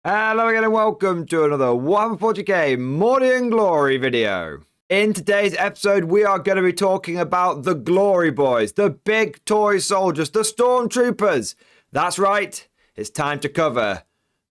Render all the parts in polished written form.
Hello again and welcome to another 140k Morning and Glory video. In today's episode, we are going to be talking about the Glory Boys, the big toy soldiers, the Stormtroopers. That's right, it's time to cover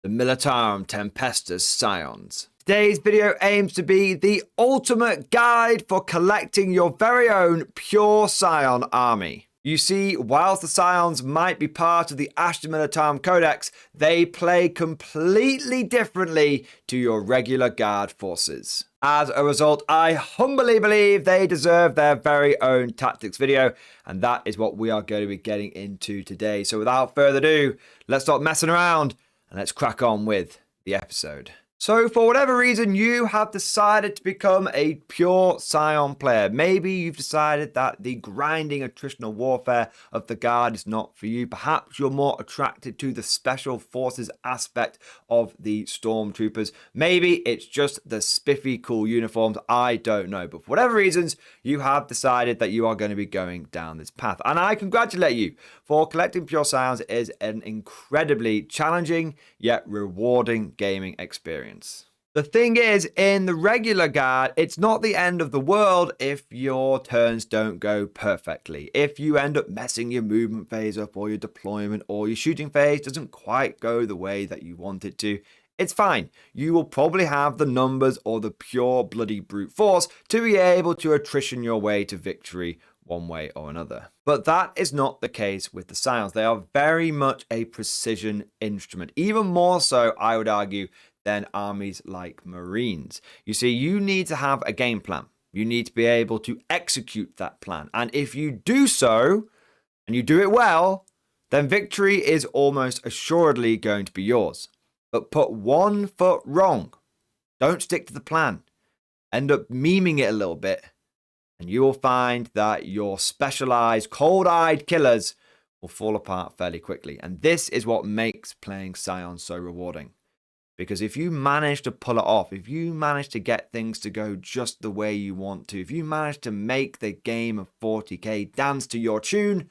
the Militarum Tempestus Scions. Today's video aims to be the ultimate guide for collecting your very own pure Scion army. You see, whilst the Scions might be part of the Astra Militarum Codex, they play completely differently to your regular guard forces. As a result, I humbly believe they deserve their very own tactics video, and that is what we are going to be getting into today. So without further ado, let's stop messing around and let's crack on with the episode. So for whatever reason, you have decided to become a pure Scion player. Maybe you've decided that the grinding attritional warfare of the Guard is not for you. Perhaps you're more attracted to the special forces aspect of the Stormtroopers. Maybe it's just the spiffy cool uniforms. I don't know. But for whatever reasons, you have decided that you are going to be going down this path. And I congratulate you, for collecting pure Scions is an incredibly challenging yet rewarding gaming experience. The thing is, in the regular guard, it's not the end of the world if your turns don't go perfectly. If you end up messing your movement phase up, or your deployment or your shooting phase doesn't quite go the way that you want it to, it's fine. You will probably have the numbers or the pure bloody brute force to be able to attrition your way to victory one way or another. But that is not the case with the Scions. They are very much a precision instrument, even more so, I would argue, than armies like Marines. You see, you need to have a game plan. You need to be able to execute that plan. And if you do so, and you do it well, then victory is almost assuredly going to be yours. But put one foot wrong. Don't stick to the plan. End up memeing it a little bit, and you will find that your specialized, cold-eyed killers will fall apart fairly quickly. And this is what makes playing Scion so rewarding. Because if you manage to pull it off, if you manage to get things to go just the way you want to, if you manage to make the game of 40k dance to your tune,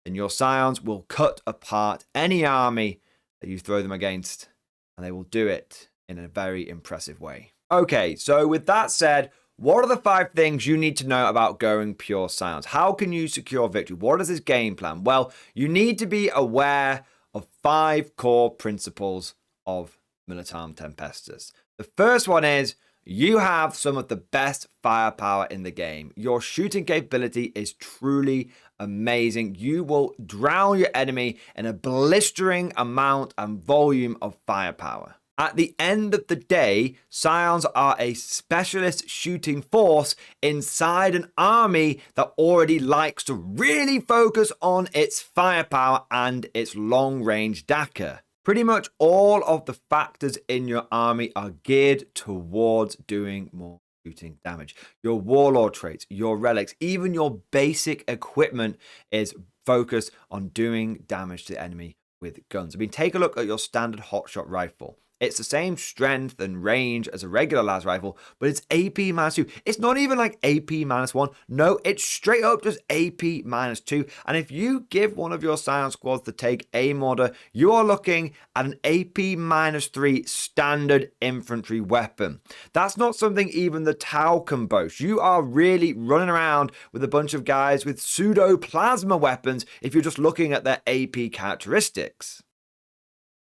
then your Scions will cut apart any army that you throw them against, and they will do it in a very impressive way. Okay, so with that said, what are the 5 things you need to know about going pure Scions? How can you secure victory? What is this game plan? Well, you need to be aware of 5 core principles of Militarum Tempestus. The first one is you have some of the best firepower in the game. Your shooting capability is truly amazing. You will drown your enemy in a blistering amount and volume of firepower. At the end of the day, Scions are a specialist shooting force inside an army that already likes to really focus on its firepower and its long-range dagger. Pretty much all of the factors in your army are geared towards doing more shooting damage. Your warlord traits, your relics, even your basic equipment is focused on doing damage to the enemy with guns. I mean, take a look at your standard hotshot rifle. It's the same strength and range as a regular las rifle, but it's AP -2. It's not even like AP -1. No, it's straight up just AP -2. And if you give one of your Scion squads to take a mortar, you are looking at an AP -3 standard infantry weapon. That's not something even the Tau can boast. You are really running around with a bunch of guys with pseudo plasma weapons if you're just looking at their AP characteristics.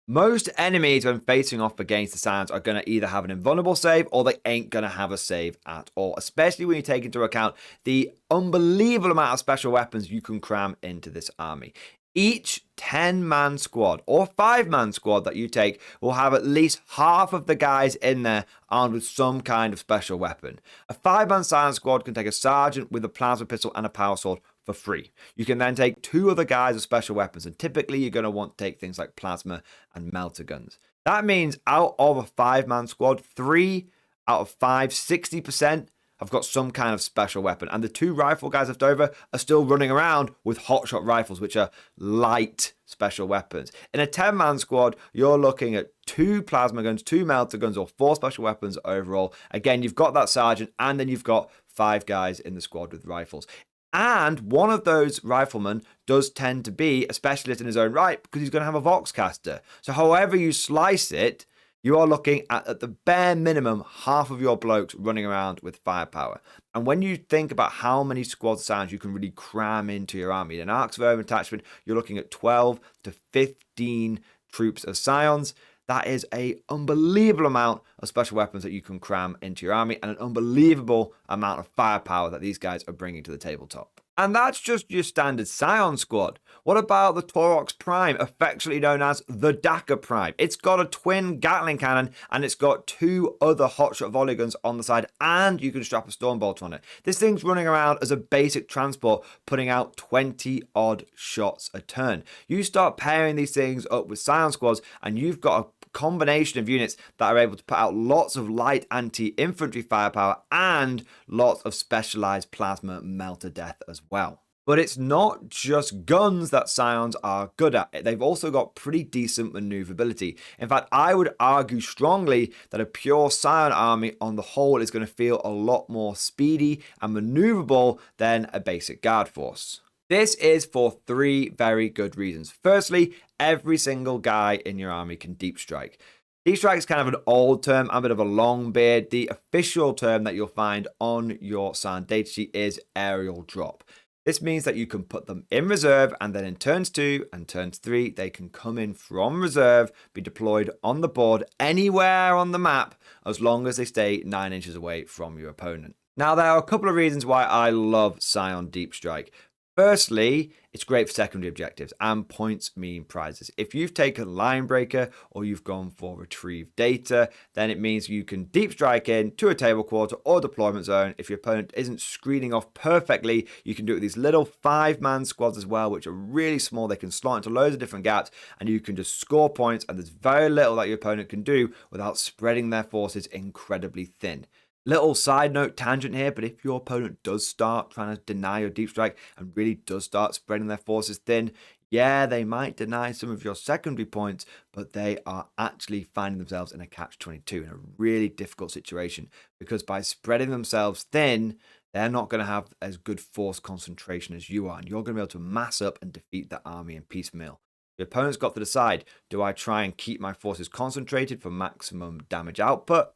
Most enemies, when facing off against the Scions, are going to either have an invulnerable save or they ain't going to have a save at all, especially when you take into account the unbelievable amount of special weapons you can cram into this army. Each 10-man squad or 5-man squad that you take will have at least half of the guys in there armed with some kind of special weapon. A 5-man Scion squad can take a sergeant with a plasma pistol and a power sword for free. You can then take 2 other guys with special weapons, and typically you're going to want to take things like plasma and melter guns. That means out of a 5-man squad, 3 out of 5, 60%, have got some kind of special weapon, and the 2 rifle guys left over are still running around with hotshot rifles, which are light special weapons. In a 10-man squad, you're looking at 2 plasma guns, 2 melter guns, or 4 special weapons overall. Again, you've got that sergeant, and then you've got 5 guys in the squad with rifles. And one of those riflemen does tend to be a specialist in his own right because he's going to have a Voxcaster. So however you slice it, you are looking at the bare minimum, half of your blokes running around with firepower. And when you think about how many squad Scions you can really cram into your army, in an Arcs of Urban Attachment, you're looking at 12 to 15 troops of Scions. That is an unbelievable amount of special weapons that you can cram into your army, and an unbelievable amount of firepower that these guys are bringing to the tabletop. And that's just your standard Scion squad. What about the Taurox Prime, affectionately known as the Daka Prime? It's got a twin Gatling cannon, and it's got 2 other hotshot volley guns on the side, and you can strap a Stormbolt on it. This thing's running around as a basic transport, putting out 20 odd shots a turn. You start pairing these things up with Scion squads, and you've got a combination of units that are able to put out lots of light anti-infantry firepower and lots of specialized plasma melter death as well. But it's not just guns that Scions are good at. They've also got pretty decent maneuverability. In fact, I would argue strongly that a pure Scion army on the whole is going to feel a lot more speedy and maneuverable than a basic guard force. This is for 3 very good reasons. Firstly, every single guy in your army can deep strike. Deep strike is kind of an old term, a bit of a long beard. The official term that you'll find on your Scion datasheet is aerial drop. This means that you can put them in reserve, and then in turns 2 and turns 3, they can come in from reserve, be deployed on the board anywhere on the map, as long as they stay 9 inches away from your opponent. Now, there are a couple of reasons why I love Scion Deep Strike. Firstly, it's great for secondary objectives, and points mean prizes. If you've taken Line Breaker or you've gone for Retrieve Data, then it means you can deep strike in to a table quarter or deployment zone. If your opponent isn't screening off perfectly, you can do it with these little 5-man squads as well, which are really small. They can slot into loads of different gaps, and you can just score points, and there's very little that your opponent can do without spreading their forces incredibly thin. Little side note tangent here, but if your opponent does start trying to deny your deep strike and really does start spreading their forces thin, yeah, they might deny some of your secondary points, but they are actually finding themselves in a catch-22, in a really difficult situation, because by spreading themselves thin, they're not going to have as good force concentration as you are, and you're going to be able to mass up and defeat that army in piecemeal. Your opponent's got to decide, do I try and keep my forces concentrated for maximum damage output,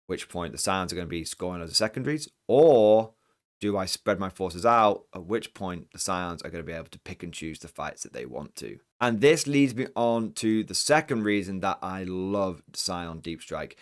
which point the Scions are going to be scoring loads of secondaries, or do I spread my forces out, at which point the Scions are going to be able to pick and choose the fights that they want to. And this leads me on to the second reason that I love Scion Deep Strike.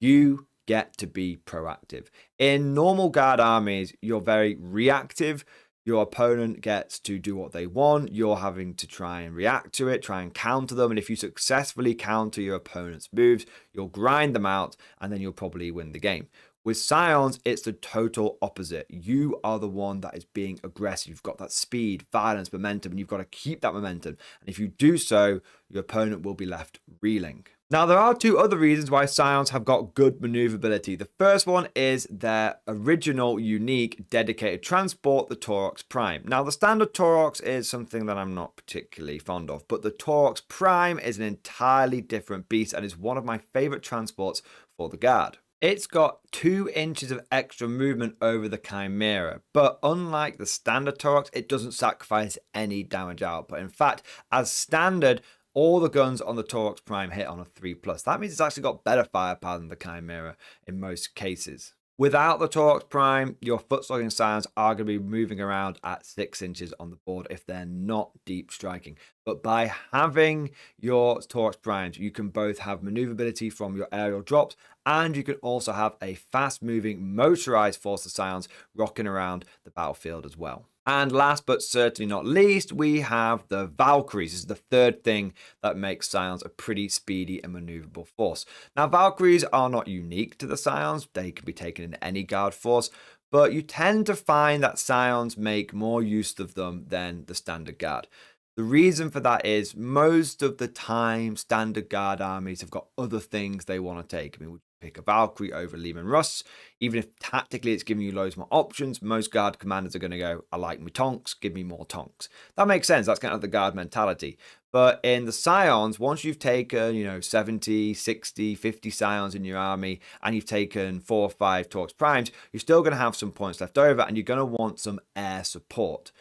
You get to be proactive. In normal guard armies, you're very reactive. Your opponent gets to do what they want. You're having to try and react to it, try and counter them. And if you successfully counter your opponent's moves, you'll grind them out, and then you'll probably win the game. With Scions, it's the total opposite. You are the one that is being aggressive. You've got that speed, violence, momentum, and you've got to keep that momentum. And if you do so, your opponent will be left reeling. Now, there are 2 other reasons why Scions have got good maneuverability. The first one is their original, unique, dedicated transport, the Taurox Prime. Now, the standard Taurox is something that I'm not particularly fond of, but the Taurox Prime is an entirely different beast and is one of my favorite transports for the Guard. It's got 2 inches of extra movement over the Chimera, but unlike the standard Taurox, it doesn't sacrifice any damage output. In fact, as standard, all the guns on the Taurox Prime hit on a 3+. That means it's actually got better firepower than the Chimera in most cases. Without the Taurox Prime, your foot-slogging Scions are going to be moving around at 6 inches on the board if they're not deep striking. But by having your Taurox Primes, you can both have maneuverability from your aerial drops, and you can also have a fast-moving motorized force of Scions rocking around the battlefield as well. And last but certainly not least, we have the Valkyries. This is the third thing that makes Scions a pretty speedy and maneuverable force. Now, Valkyries are not unique to the Scions. They can be taken in any guard force, but you tend to find that Scions make more use of them than the standard guard. The reason for that is most of the time, standard guard armies have got other things they want to take. I mean, pick a Valkyrie over Lehman Russ. Even if tactically it's giving you loads more options, most guard commanders are going to go, I like my tonks, give me more tonks. That makes sense. That's kind of the guard mentality. But in the Scions, once you've taken, 70, 60, 50 Scions in your army, and you've taken 4 or 5 Torx Primes, you're still going to have some points left over, and you're going to want some air support.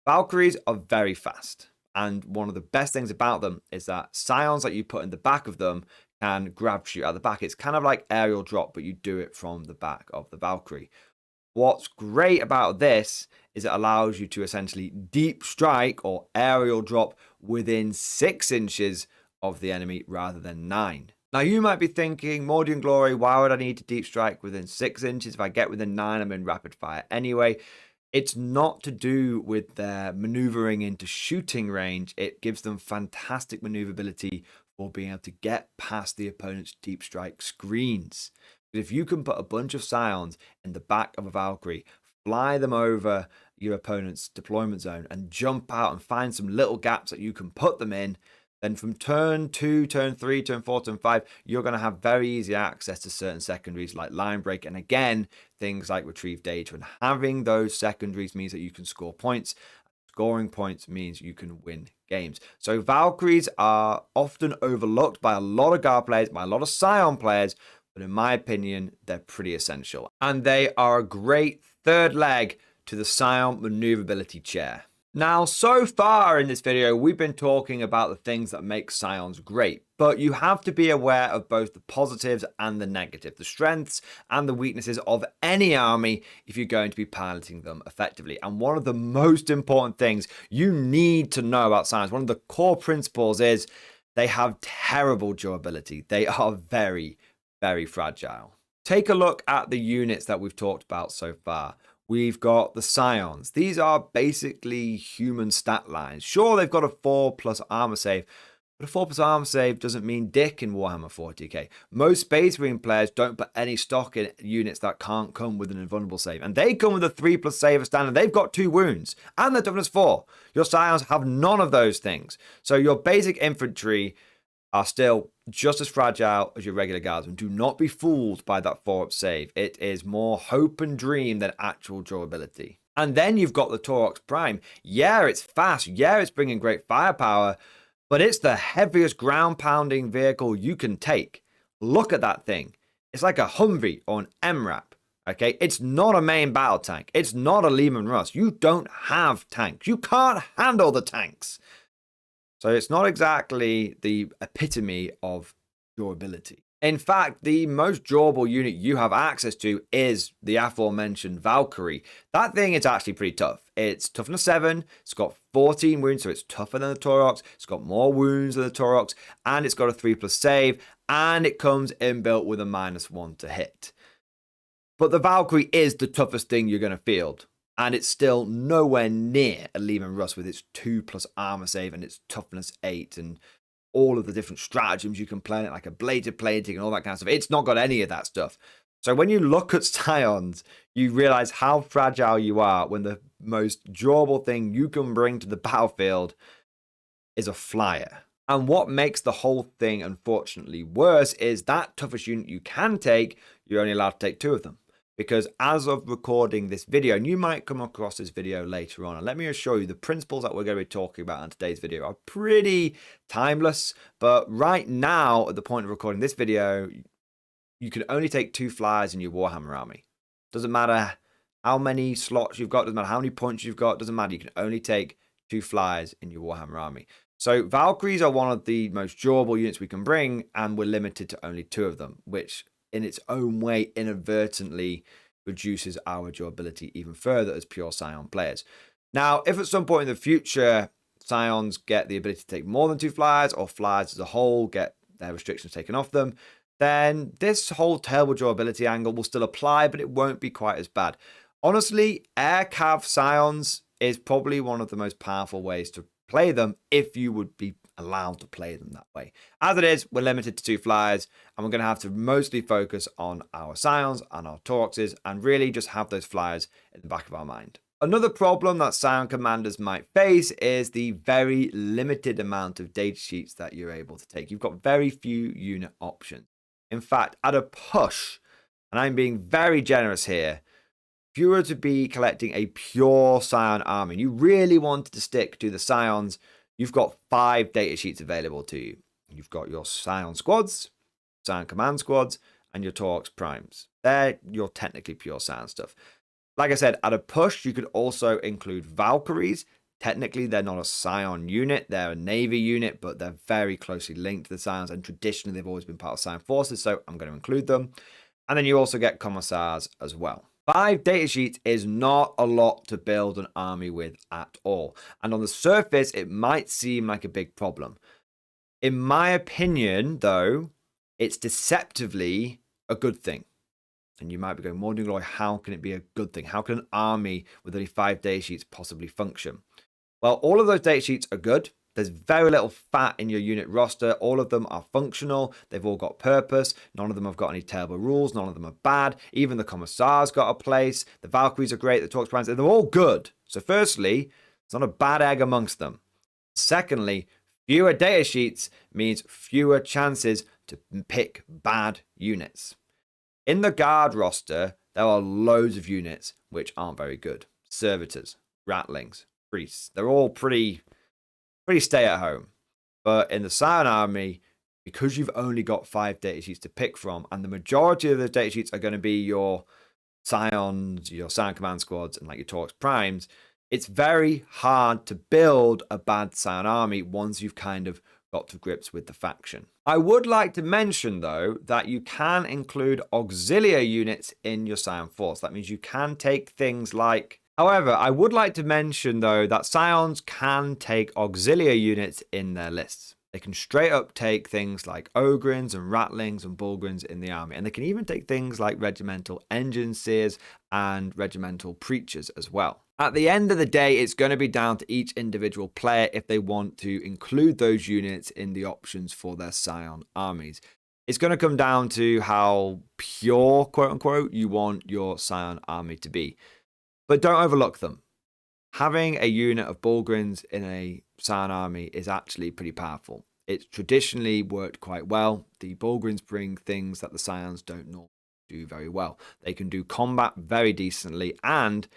Valkyries are very fast, and one of the best things about them is that Scions that you put in the back of them can grab shoot at the back. It's kind of like aerial drop, but you do it from the back of the Valkyrie. What's great about this is it allows you to essentially deep strike or aerial drop within 6 inches of the enemy rather than 9. Now you might be thinking, Mordian Glory, why would I need to deep strike within 6 inches? If I get within 9, I'm in rapid fire anyway. It's not to do with their maneuvering into shooting range. It gives them fantastic maneuverability for being able to get past the opponent's deep strike screens. If you can put a bunch of Scions in the back of a Valkyrie, fly them over your opponent's deployment zone and jump out and find some little gaps that you can put them in, then from turn 2, turn 3, turn 4, turn 5, you're going to have very easy access to certain secondaries like line break, and again, things like retrieve data. And having those secondaries means that you can score points. Scoring points means you can win games. So Valkyries are often overlooked by a lot of guard players, by a lot of Scion players, but in my opinion, they're pretty essential. And they are a great third leg to the Scion maneuverability chair. Now, so far in this video, we've been talking about the things that make Scions great, but you have to be aware of both the positives and the negative, the strengths and the weaknesses of any army if you're going to be piloting them effectively. And one of the most important things you need to know about Scions, one of the core principles, is they have terrible durability. They are very, very fragile. Take a look at the units that we've talked about so far. We've got the Scions. These are basically human stat lines. Sure, they've got a 4+ armor save, but a 4+ armor save doesn't mean dick in Warhammer 40k. Most Space Marine players don't put any stock in units that can't come with an invulnerable save, and they come with a 3+ save standard. They've got 2 wounds, and they're toughness 4. Your Scions have none of those things. So your basic infantry are still just as fragile as your regular guardsmen. Do not be fooled by that 4-up save. It is more hope and dream than actual durability. And then you've got the Torx Prime. Yeah, it's fast. Yeah, it's bringing great firepower, but it's the heaviest ground-pounding vehicle you can take. Look at that thing. It's like a Humvee or an MRAP. Okay, it's not a main battle tank. It's not a Lehman Russ. You don't have tanks. You can't handle the tanks. So it's not exactly the epitome of durability. In fact, the most durable unit you have access to is the aforementioned Valkyrie. That thing is actually pretty tough. It's toughness 7, it's got 14 wounds, so it's tougher than the Taurox, it's got more wounds than the Taurox, and it's got a 3+ save, and it comes inbuilt with a -1 to hit. But the Valkyrie is the toughest thing you're going to field. And it's still nowhere near a Lehman Russ with its 2+ armor save and its toughness 8 and all of the different stratagems you can play in it, like a bladed plating and all that kind of stuff. It's not got any of that stuff. So when you look at Scions, you realize how fragile you are when the most durable thing you can bring to the battlefield is a flyer. And what makes the whole thing unfortunately worse is that toughest unit you can take, you're only allowed to take 2 of them. Because as of recording this video, and you might come across this video later on, and let me assure you, the principles that we're going to be talking about in today's video are pretty timeless. But right now, at the point of recording this video, you can only take 2 flyers in your Warhammer army. Doesn't matter how many slots you've got, doesn't matter how many points you've got, doesn't matter. You can only take 2 flyers in your Warhammer army. So Valkyries are one of the most durable units we can bring, and we're limited to only 2 of them, which in its own way inadvertently reduces our durability even further as pure Scion players. Now, if at some point in the future Scions get the ability to take more than 2 flyers, or flyers as a whole get their restrictions taken off them, then this whole terrible durability angle will still apply, but it won't be quite as bad. Honestly, Air Cav Scions is probably one of the most powerful ways to play them if you would be allowed to play them that way. As it is, we're limited to 2 flyers, and we're going to have to mostly focus on our Scions and our Tauroxes and really just have those flyers in the back of our mind. Another problem that Scion commanders might face is the very limited amount of data sheets that you're able to take. You've got very few unit options. In fact, at a push, and I'm being very generous here, if you were to be collecting a pure Scion army, and you really wanted to stick to the Scions, you've got 5 datasheets available to you. You've got your Scion squads, Scion command squads, and your Torx primes. They're your technically pure Scion stuff. Like I said, at a push, you could also include Valkyries. Technically, they're not a Scion unit. They're a Navy unit, but they're very closely linked to the Scions, and traditionally, they've always been part of Scion forces, so I'm going to include them. And then you also get Commissars as well. 5 datasheets is not a lot to build an army with at all. And on the surface, it might seem like a big problem. In my opinion, though, it's deceptively a good thing. And you might be going, Morning Glory, how can it be a good thing? How can an army with only 5 datasheets possibly function? Well, all of those datasheets are good. There's very little fat in your unit roster. All of them are functional. They've all got purpose. None of them have got any terrible rules. None of them are bad. Even the Commissars got a place. The Valkyries are great. The Torx primes, they're all good. So firstly, it's not a bad egg amongst them. Secondly, fewer datasheets means fewer chances to pick bad units. In the guard roster, there are loads of units which aren't very good. Servitors, Rattlings, Priests. They're all pretty stay at home. But in the Scion army, because you've only got 5 datasheets to pick from, and the majority of the datasheets are going to be your Scions, your Scion command squads, and like your Torx primes, it's very hard to build a bad Scion army once you've kind of got to grips with the faction. I would like to mention, though, that you can include auxiliary units in your Scion force. That means you can take things like... However, I would like to mention, though, that Scions can take auxiliary units in their lists. They can straight up take things like Ogrins and Rattlings and Bulgrins in the army. And they can even take things like Regimental Engine Seers and Regimental Preachers as well. At the end of the day, it's going to be down to each individual player if they want to include those units in the options for their Scion armies. It's going to come down to how pure, quote unquote, you want your Scion army to be. But don't overlook them. Having a unit of Bulgrins in a Scion army is actually pretty powerful. It's traditionally worked quite well. The Bulgrins bring things that the Scions don't normally do very well. They can do combat very decently, and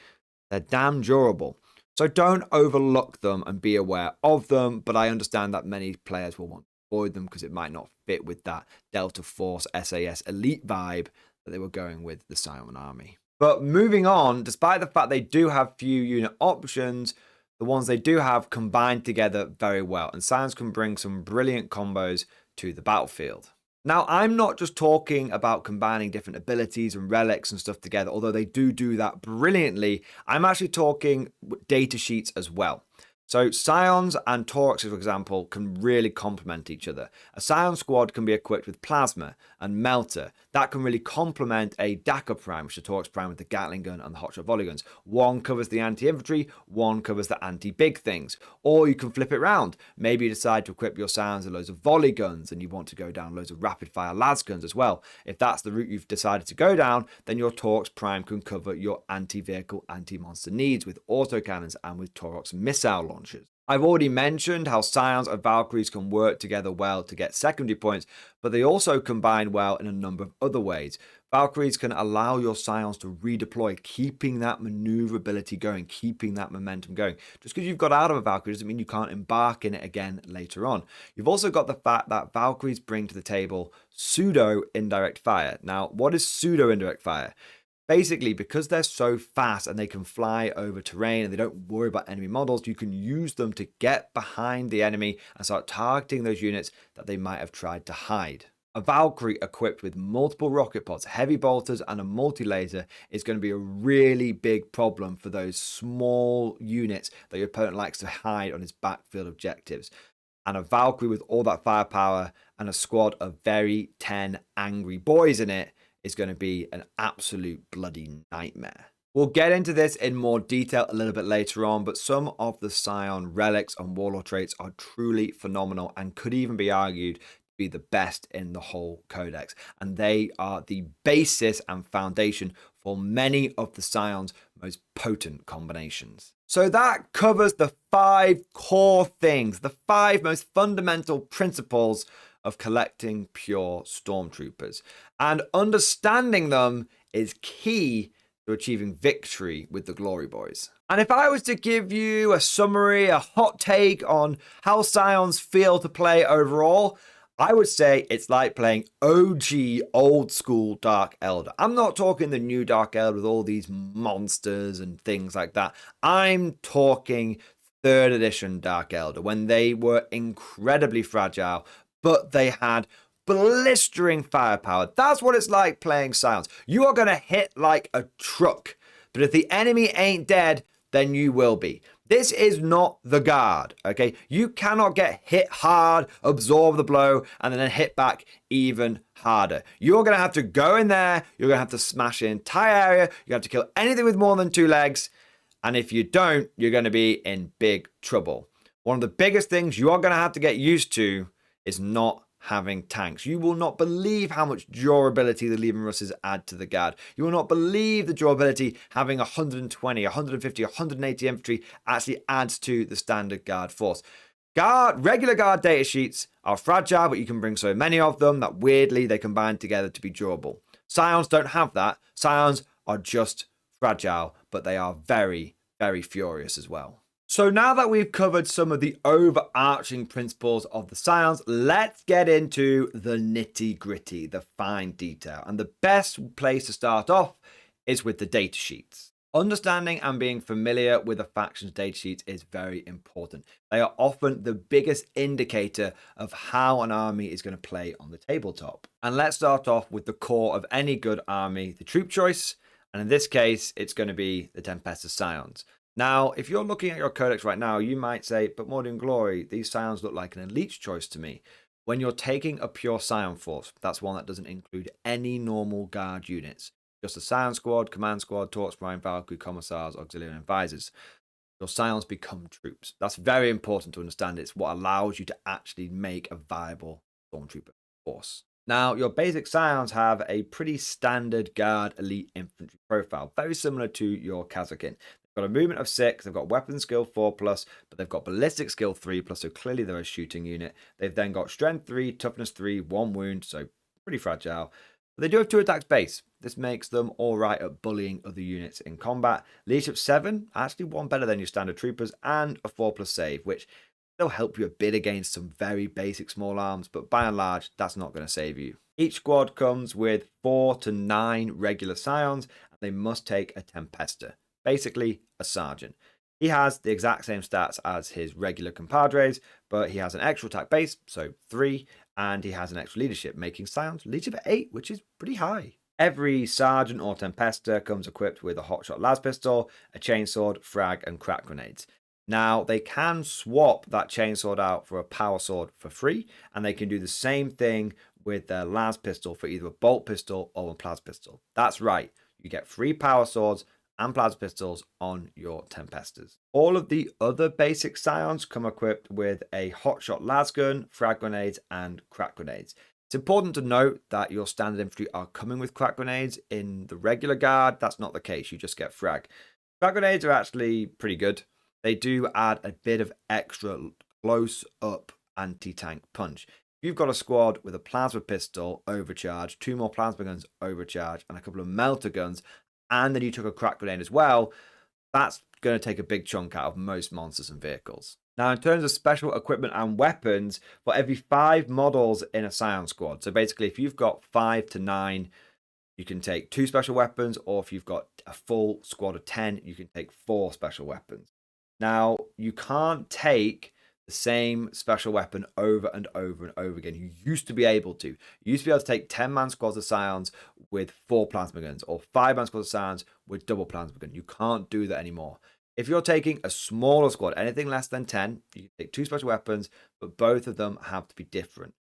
they're damn durable. So don't overlook them and be aware of them, but I understand that many players will want to avoid them because it might not fit with that Delta Force SAS elite vibe that they were going with the Scion army. But moving on, despite the fact they do have few unit options, the ones they do have combine together very well, and Scions can bring some brilliant combos to the battlefield. Now, I'm not just talking about combining different abilities and relics and stuff together, although they do that brilliantly. I'm actually talking data sheets as well. So Scions and Torxes, for example, can really complement each other. A Scion squad can be equipped with Plasma and Melter. That can really complement a Daka Prime, which is a Torx Prime with the Gatling gun and the hotshot volley guns. One covers the anti-infantry, one covers the anti-big things. Or you can flip it around. Maybe you decide to equip your Scions with loads of volley guns and you want to go down loads of rapid-fire las guns as well. If that's the route you've decided to go down, then your Torx Prime can cover your anti-vehicle, anti-monster needs with autocannons and with Torx missile launchers. I've already mentioned how Scions and Valkyries can work together well to get secondary points, but they also combine well in a number of other ways. Valkyries can allow your Scions to redeploy, keeping that maneuverability going, keeping that momentum going. Just because you've got out of a Valkyrie doesn't mean you can't embark in it again later on. You've also got the fact that Valkyries bring to the table pseudo indirect fire. Now, what is pseudo indirect fire? Basically, because they're so fast and they can fly over terrain and they don't worry about enemy models, you can use them to get behind the enemy and start targeting those units that they might have tried to hide. A Valkyrie equipped with multiple rocket pods, heavy bolters, and a multi-laser is going to be a really big problem for those small units that your opponent likes to hide on his backfield objectives. And a Valkyrie with all that firepower and a squad of very 10 angry boys in it is going to be an absolute bloody nightmare. We'll get into this in more detail a little bit later on, but some of the Scion relics and warlord traits are truly phenomenal and could even be argued to be the best in the whole codex. And they are the basis and foundation for many of the Scion's most potent combinations. So that covers the 5 core things, the 5 most fundamental principles of collecting pure stormtroopers, and understanding them is key to achieving victory with the Glory Boys. And if I was to give you a summary, a hot take on how Scions feel to play overall, I would say it's like playing OG old school Dark Elder. I'm not talking the new Dark Elder with all these monsters and things like that. I'm talking 3rd edition Dark Elder when they were incredibly fragile, but they had blistering firepower. That's what it's like playing Scions. You are going to hit like a truck, but if the enemy ain't dead, then you will be. This is not the guard, okay? You cannot get hit hard, absorb the blow, and then hit back even harder. You're going to have to go in there, you're going to have to smash the entire area, you have to kill anything with more than 2 legs, and if you don't, you're going to be in big trouble. One of the biggest things you are going to have to get used to is not having tanks. You will not believe how much durability the Leman Russes add to the guard. You will not believe the durability having 120, 150, 180 infantry actually adds to the standard guard force. Regular guard data sheets are fragile, but you can bring so many of them that weirdly they combine together to be durable. Scions don't have that. Scions are just fragile, but they are very, very furious as well. So now that we've covered some of the overarching principles of the Scions, let's get into the nitty-gritty, the fine detail. And the best place to start off is with the data sheets. Understanding and being familiar with a faction's data sheets is very important. They are often the biggest indicator of how an army is going to play on the tabletop. And let's start off with the core of any good army, the troop choice. And in this case, it's going to be the Tempestus Scions. Now, if you're looking at your codex right now, you might say, but Mordian Glory, these Scions look like an elite choice to me. When you're taking a pure Scion force, that's one that doesn't include any normal guard units. Just a Scion squad, command squad, Torch Prime, Valkyrie, Commissars, Auxiliary and Advisors. Your Scions become troops. That's very important to understand. It's what allows you to actually make a viable Stormtrooper force. Now, your basic Scions have a pretty standard guard elite infantry profile, very similar to your Kazakin. Got a movement of 6, they've got weapon skill 4+, but they've got ballistic skill 3+, so clearly they're a shooting unit. They've then got strength 3, toughness 3, 1 wound, so pretty fragile. But they do have 2 attacks base. This makes them alright at bullying other units in combat. Leadership 7, actually one better than your standard troopers, and a 4+ save, which will help you a bit against some very basic small arms, but by and large, that's not going to save you. Each squad comes with 4 to 9 regular Scions, and they must take a Tempester. Basically, a sergeant. He has the exact same stats as his regular compadres, but he has an extra attack base, so 3, and he has an extra leadership, making Scions leadership at 8, which is pretty high. Every sergeant or Tempester comes equipped with a hotshot las pistol, a chainsword, frag, and crack grenades. Now, they can swap that chainsword out for a power sword for free, and they can do the same thing with their las pistol for either a bolt pistol or a plasma pistol. That's right, you get free power swords and plasma pistols on your Tempesters. All of the other basic Scions come equipped with a hotshot las gun, frag grenades, and crack grenades. It's important to note that your standard infantry are coming with crack grenades. In the regular guard, that's not the case. You just get frag. Crack grenades are actually pretty good. They do add a bit of extra close-up anti-tank punch. If you've got a squad with a plasma pistol overcharge, 2 more plasma guns overcharge, and a couple of melter guns, and then you took a crack grenade as well, that's going to take a big chunk out of most monsters and vehicles. Now, in terms of special equipment and weapons, for every 5 models in a Scion squad, so basically if you've got 5 to 9, you can take 2 special weapons, or if you've got a full squad of 10, you can take 4 special weapons. Now, you can't take the same special weapon over and over and over again. You used to be able to. You used to be able to take 10-man squads of Scions with 4 plasma guns, or 5-man squads of Scions with double plasma gun. You can't do that anymore. If you're taking a smaller squad, anything less than 10, you can take 2 special weapons, but both of them have to be different.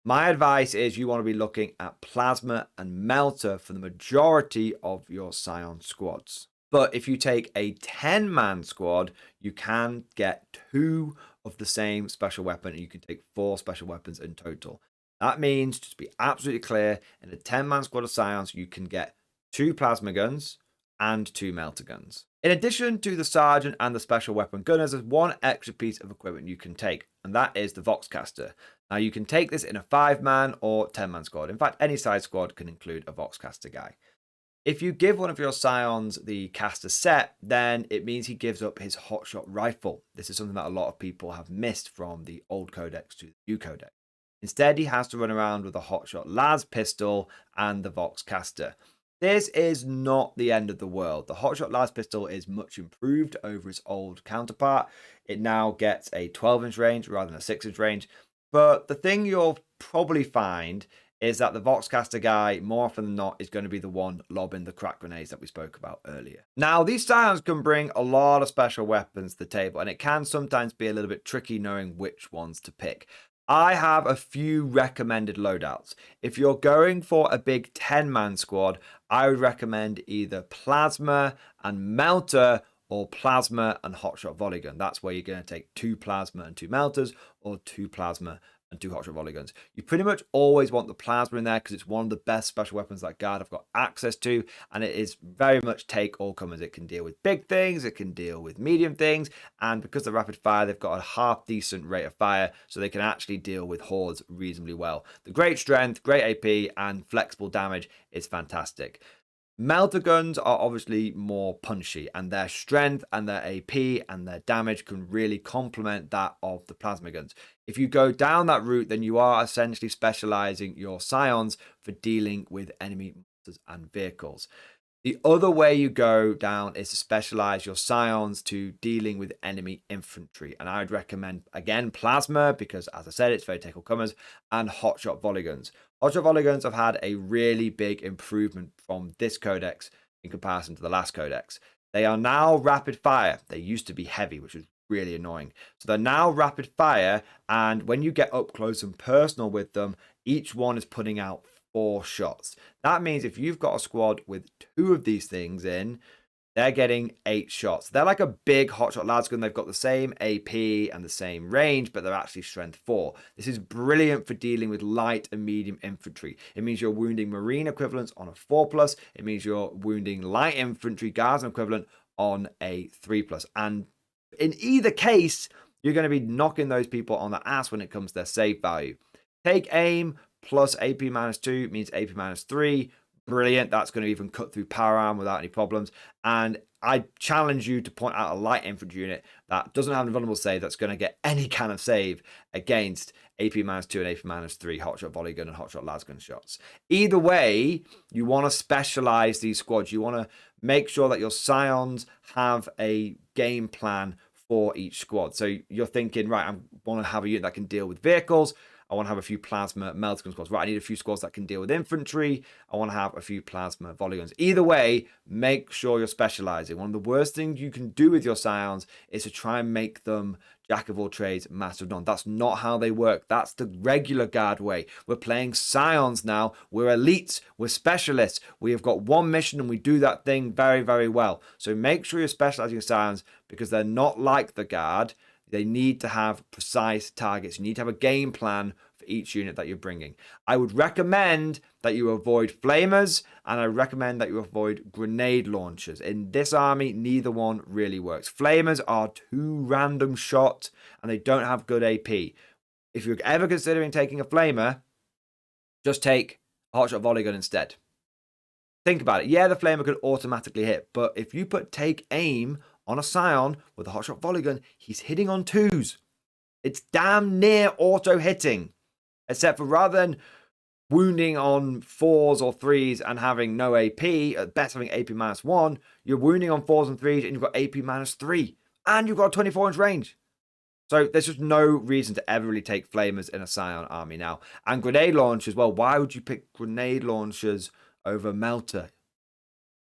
My advice is you want to be looking at plasma and melter for the majority of your Scion squads. But if you take a 10-man squad, you can get 2 of the same special weapon, and you can take 4 special weapons in total. That means, just to be absolutely clear, in a 10-man squad of Scions, you can get 2 plasma guns and 2 melter guns. In addition to the sergeant and the special weapon gunners, there's one extra piece of equipment you can take, and that is the Voxcaster. Now, you can take this in a 5-man or 10-man squad. In fact, any size squad can include a Voxcaster guy. If you give one of your Scions the caster set, then it means he gives up his hotshot rifle. This is something that a lot of people have missed from the old codex to the new codex. Instead, he has to run around with a hotshot las pistol and the Vox caster. This is not the end of the world. The hotshot las pistol is much improved over its old counterpart. It now gets a 12-inch range rather than a 6-inch range. But the thing you'll probably find is that the Voxcaster guy, more often than not, is going to be the one lobbing the crack grenades that we spoke about earlier. Now, these Scions can bring a lot of special weapons to the table, and it can sometimes be a little bit tricky knowing which ones to pick. I have a few recommended loadouts. If you're going for a big 10-man squad, I would recommend either Plasma and Melter or Plasma and Hotshot Volley Gun. That's where you're going to take 2 Plasma and 2 Melters, or 2 Plasma and 2 hotshot volley guns. You pretty much always want the plasma in there because it's one of the best special weapons that guard have got access to, and it is very much take all comers. It can deal with big things, it can deal with medium things, and because they're rapid fire, they've got a half decent rate of fire, so they can actually deal with hordes reasonably well. The great strength, great AP, and flexible damage is fantastic. Melter guns are obviously more punchy, and their strength and their AP and their damage can really complement that of the plasma guns. If you go down that route, then you are essentially specializing your Scions for dealing with enemy monsters and vehicles. The other way you go down is to specialize your Scions to dealing with enemy infantry. And I would recommend, again, Plasma, because as I said, it's very take all comers, and Hotshot Volley Guns. Hotshot Volley Guns have had a really big improvement from this codex in comparison to the last codex. They are now rapid fire. They used to be heavy, which was really annoying. So they're now rapid fire, and when you get up close and personal with them, each one is putting out 4 shots. That means if you've got a squad with 2 of these things in, they're getting 8 shots. They're like a big hotshot lads gun. They've got the same AP and the same range, but they're actually strength 4. This is brilliant for dealing with light and medium infantry. It means you're wounding marine equivalents on a 4+. It means you're wounding light infantry guardsman equivalent on a 3+. And in either case, you're going to be knocking those people on the ass when it comes to their save value. Take aim plus AP -2 means AP -3. Brilliant. That's going to even cut through power arm without any problems. And I challenge you to point out a light infantry unit that doesn't have an invulnerable save that's going to get any kind of save against AP -2 and AP -3 hotshot volley gun and hotshot lasgun shots. Either way, you want to specialize these squads. You want to make sure that your Scions have a game plan for each squad. So you're thinking, right, I want to have a unit that can deal with vehicles. I want to have a few plasma melter squads. Right, I need a few squads that can deal with infantry. I want to have a few plasma volley guns. Either way, make sure you're specializing. One of the worst things you can do with your Scions is to try and make them jack of all trades, master of none. That's not how they work. That's the regular guard way. We're playing Scions now. We're elites. We're specialists. We have got one mission and we do that thing very, very well. So make sure you're specializing your Scions because they're not like the guard. They need to have precise targets. You need to have a game plan for each unit that you're bringing. I would recommend that you avoid flamers, and I recommend that you avoid grenade launchers. In this army, neither one really works. Flamers are too random shot, and they don't have good AP. If you're ever considering taking a flamer, just take a hotshot volley gun instead. Think about it. Yeah, the flamer could automatically hit, but if you put take aim on a Scion with a hotshot volley gun, he's hitting on 2s. It's damn near auto hitting. Except for rather than wounding on 4s or 3s and having no AP, at best having AP -1, you're wounding on 4s and 3s and you've got AP -3. And you've got a 24-inch range. So there's just no reason to ever really take flamers in a Scion army now. And grenade launchers, well, why would you pick grenade launchers over melter?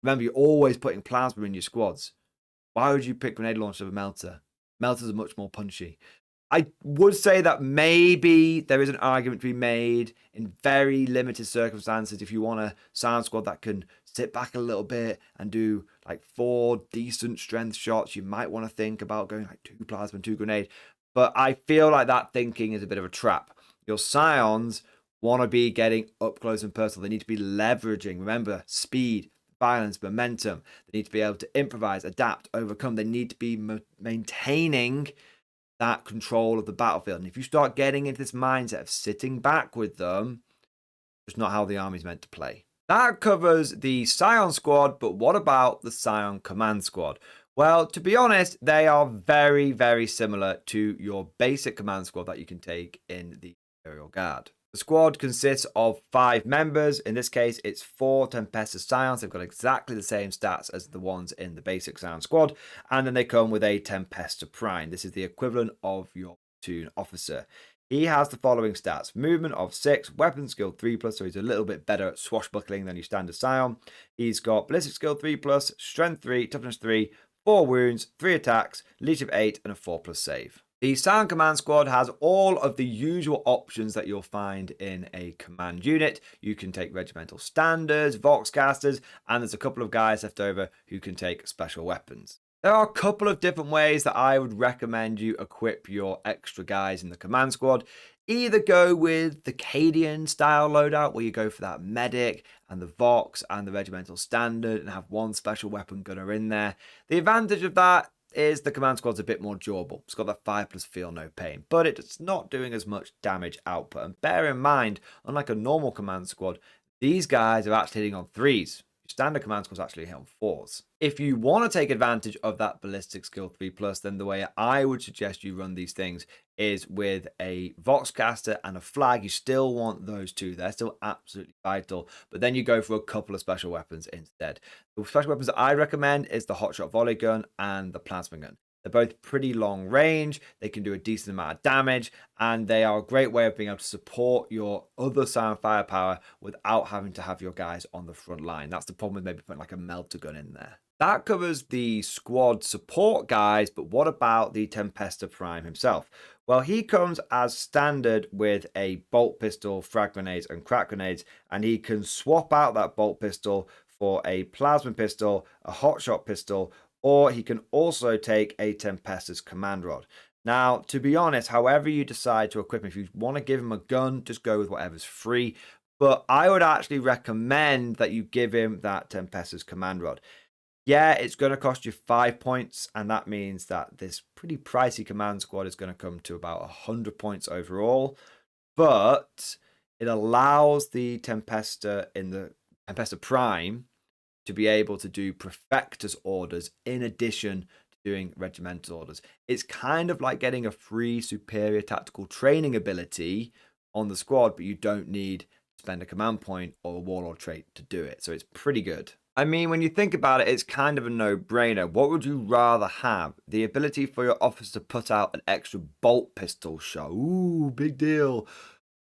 Remember, you're always putting plasma in your squads. Why would you pick grenade launcher over melter? Melters are much more punchy. I would say that maybe there is an argument to be made in very limited circumstances. If you want a Scion squad that can sit back a little bit and do like 4 decent strength shots, you might want to think about going like 2 plasma and 2 grenade. But I feel like that thinking is a bit of a trap. Your Scions want to be getting up close and personal. They need to be leveraging, remember, speed, violence, momentum. They need to be able to improvise, adapt, overcome. They need to be maintaining that control of the battlefield. And if you start getting into this mindset of sitting back with them, it's not how the army's meant to play. That covers the Scion squad, but what about the Scion command squad? Well, to be honest, they are very, very similar to your basic command squad that you can take in the Imperial Guard. The squad consists of 5 members. In this case, it's 4 Tempestus Scions. They've got exactly the same stats as the ones in the basic Scion squad. And then they come with a Tempestus Prime. This is the equivalent of your platoon officer. He has the following stats. Movement of 6, weapon skill 3+, so he's a little bit better at swashbuckling than your standard Scion. He's got ballistic skill 3+, strength 3, toughness 3, 4 wounds, 3 attacks, leadership 8, and a 4+ save. The Scion Command Squad has all of the usual options that you'll find in a command unit. You can take regimental standards, Voxcasters, and there's a couple of guys left over who can take special weapons. There are a couple of different ways that I would recommend you equip your extra guys in the command squad. Either go with the Cadian style loadout, where you go for that medic and the Vox and the regimental standard and have one special weapon gunner in there. The advantage of that is the command squad's a bit more durable. It's got that 5+ feel no pain, but it's not doing as much damage output. And bear in mind, unlike a normal command squad, these guys are actually hitting on 3s. Standard command squad's actually hit on 4s. If you want to take advantage of that ballistic skill 3+, then the way I would suggest you run these things is with a Voxcaster and a flag. You still want those two. They're still absolutely vital. But then you go for a couple of special weapons instead. The special weapons that I recommend is the hotshot volley gun and the plasma gun. They're both pretty long range, they can do a decent amount of damage, and they are a great way of being able to support your other Scion firepower without having to have your guys on the front line. That's the problem with maybe putting like a melter gun in there. That covers the squad support guys, but what about the Tempestus Prime himself? Well, he comes as standard with a bolt pistol, frag grenades, and crack grenades, and he can swap out that bolt pistol for a plasma pistol, a hotshot pistol, or he can also take a Tempestus command rod. Now, to be honest, however you decide to equip him, if you want to give him a gun, just go with whatever's free. But I would actually recommend that you give him that Tempestus command rod. Yeah, it's going to cost you 5 points, and that means that this pretty pricey command squad is going to come to about 100 points overall. But it allows the Tempestus in the Tempestus Prime to be able to do Prefectus orders in addition to doing regimental orders. It's kind of like getting a free superior tactical training ability on the squad, but you don't need to spend a command point or a warlord trait to do it. So it's pretty good. I mean, when you think about it, it's kind of a no-brainer. What would you rather have? The ability for your officer to put out an extra bolt pistol shot. Ooh, big deal.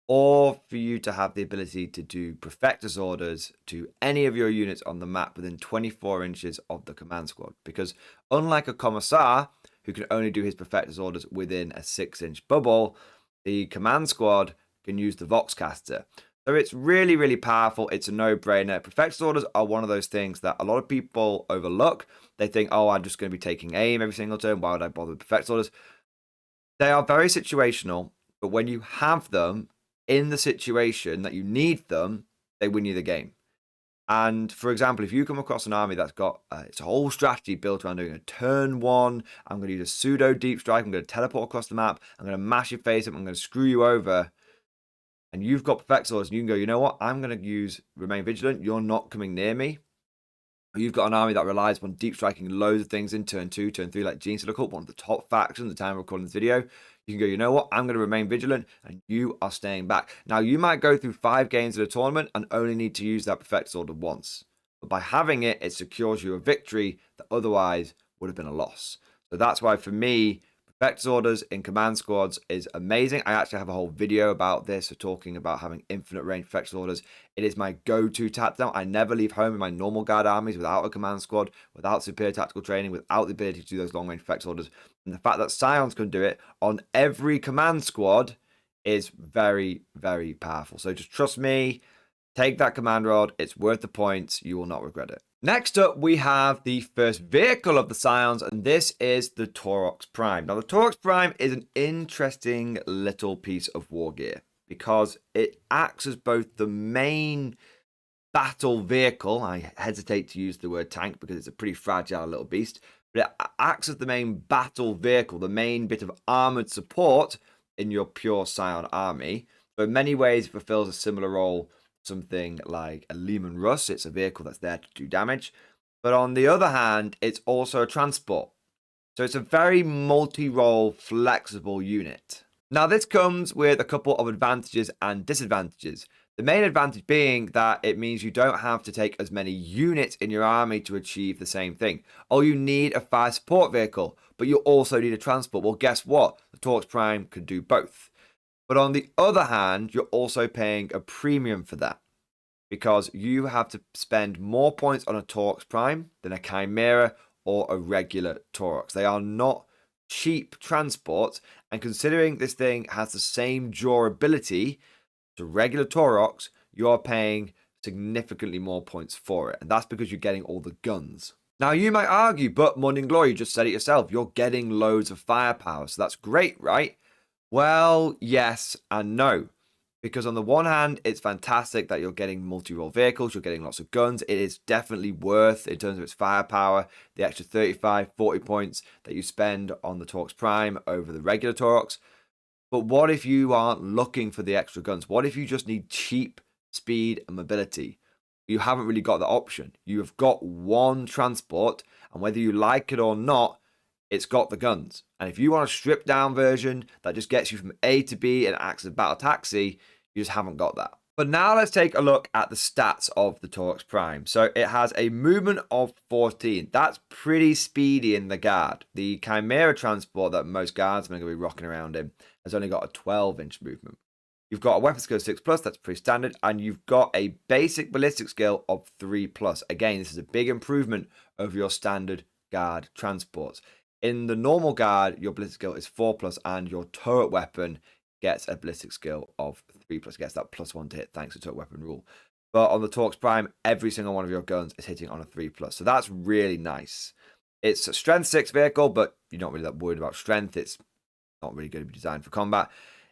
Or for you to have the ability to do Prefectus orders to any of your units on the map within 24 inches of the command squad. Because unlike a Commissar, who can only do his Prefectus orders within a 6-inch bubble, the command squad can use the Voxcaster. So it's really, really powerful. It's a no-brainer. Prefectus orders are one of those things that a lot of people overlook. They think, oh, I'm just going to be taking aim every single turn. Why would I bother with Prefectus orders? They are very situational, but when you have them in the situation that you need them, they win you the game. And for example, if you come across an army that's got its whole strategy built around doing a turn 1, I'm going to use a pseudo deep strike, I'm going to teleport across the map, I'm going to mash your face up, I'm going to screw you over, and you've got Prefectus orders, and you can go, you know what, I'm going to use Remain Vigilant, you're not coming near me. Or you've got an army that relies upon deep striking loads of things in turn 2, turn 3, like Gene Silicate, one of the top factions at the time of recording this video. You can go, you know what, I'm going to remain vigilant, and you are staying back. Now, you might go through 5 games of a tournament and only need to use that Prefectus order once. But by having it, it secures you a victory that otherwise would have been a loss. So that's why, for me, Prefectus orders in command squads is amazing. I actually have a whole video about this, so talking about having infinite range Prefectus orders. It is my go-to tactic now. I never leave home in my normal guard armies without a command squad, without superior tactical training, without the ability to do those long-range Prefectus orders. And the fact that Scions can do it on every command squad is very, very powerful. So just trust me, take that command rod. It's worth the points. You will not regret it. Next up, we have the first vehicle of the Scions, and this is the Taurox Prime. Now, the Taurox Prime is an interesting little piece of war gear because it acts as both the main battle vehicle. I hesitate to use the word tank because it's a pretty fragile little beast, but it acts as the main battle vehicle, the main bit of armored support in your pure Scion army. So in many ways, it fulfills a similar role something like a Lehman Russ. It's a vehicle that's there to do damage. But on the other hand, it's also a transport. So it's a very multi-role, flexible unit. Now, this comes with a couple of advantages and disadvantages. The main advantage being that it means you don't have to take as many units in your army to achieve the same thing. Oh, you need a fire support vehicle, but you also need a transport. Well, guess what? The Torx Prime could do both. But on the other hand, you're also paying a premium for that, because you have to spend more points on a Torx Prime than a Chimera or a regular Taurox. They are not cheap transports, and considering this thing has the same durability to regular Taurox, you are paying significantly more points for it, and that's because you're getting all the guns. Now, you might argue, but Morning Glory, you just said it yourself, you're getting loads of firepower, so that's great, right? Well, yes and no. Because on the one hand, it's fantastic that you're getting multi-role vehicles, you're getting lots of guns. It is definitely worth, in terms of its firepower, the extra 35, 40 points that you spend on the Torx Prime over the regular Taurox. But what if you aren't looking for the extra guns? What if you just need cheap speed and mobility? You haven't really got the option. You have got one transport, and whether you like it or not, it's got the guns. And if you want a stripped down version that just gets you from A to B and acts as a battle taxi, you just haven't got that. But now let's take a look at the stats of the Torx Prime. So it has a movement of 14. That's pretty speedy in the guard. The Chimera transport that most guardsmen are going to be rocking around in has only got a 12-inch movement. You've got a weapon skill 6+, that's pretty standard, and you've got a basic ballistic skill of 3+. Again, this is a big improvement over your standard guard transports. In the normal guard, your ballistic skill is 4+, and your turret weapon gets a ballistic skill of 3+, gets that +1 to hit thanks to turret weapon rule. But on the Torx Prime, every single one of your guns is hitting on a 3+, so that's really nice. It's a strength 6 vehicle, but you're not really that worried about strength. It's not really going to be designed for combat.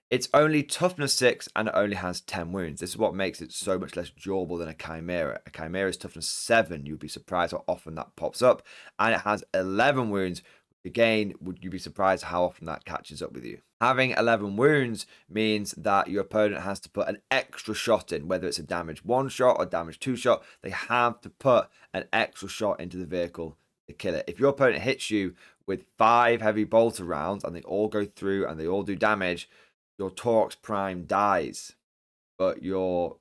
It's only toughness 6, and it only has 10 wounds. This is what makes it so much less durable than a Chimera. A Chimera is toughness 7. You'd be surprised how often that pops up. And it has 11 wounds. Again, would you be surprised how often that catches up with you? Having 11 wounds means that your opponent has to put an extra shot in, whether it's a damage 1 shot or damage 2 shot. They have to put an extra shot into the vehicle to kill it. If your opponent hits you with 5 heavy bolter rounds and they all go through and they all do damage, your Torx Prime dies, but your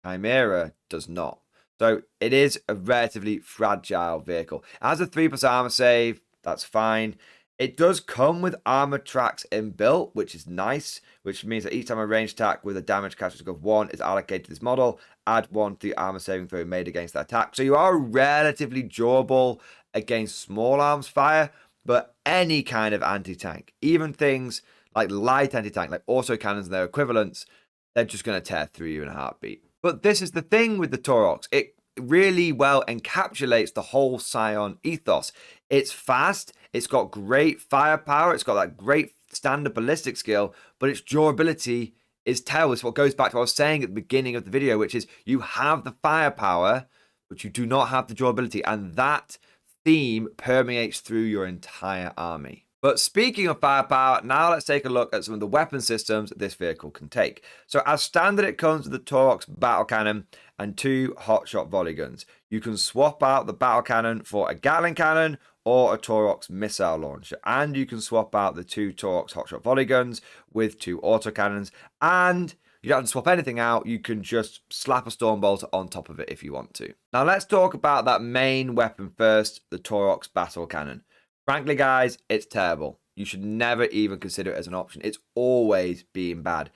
Chimera does not. So it is a relatively fragile vehicle. It has a 3+ armor save. That's fine. It does come with armor tracks inbuilt, which is nice, which means that each time a ranged attack with a damage characteristic of 1 is allocated to this model, add 1 to the armor saving throw made against that attack. So you are relatively durable against small arms fire, but any kind of anti-tank, even things like light anti-tank, like autocannons and their equivalents, they're just going to tear through you in a heartbeat. But this is the thing with the Taurox. It really well encapsulates the whole Scion ethos. It's fast, it's got great firepower, it's got that great standard ballistic skill, but its durability is terrible. It's what goes back to what I was saying at the beginning of the video, which is you have the firepower, but you do not have the durability, and that theme permeates through your entire army. But speaking of firepower, now let's take a look at some of the weapon systems this vehicle can take. So as standard, it comes with the Taurox battle cannon and 2 hotshot volley guns. You can swap out the battle cannon for a Gatling cannon or a Taurox missile launcher. And you can swap out the 2 Taurox hotshot volley guns with 2 autocannons. And you don't have to swap anything out. You can just slap a Stormbolter on top of it if you want to. Now let's talk about that main weapon first, the Taurox battle cannon. Frankly, guys, it's terrible. You should never even consider it as an option. It's always been bad.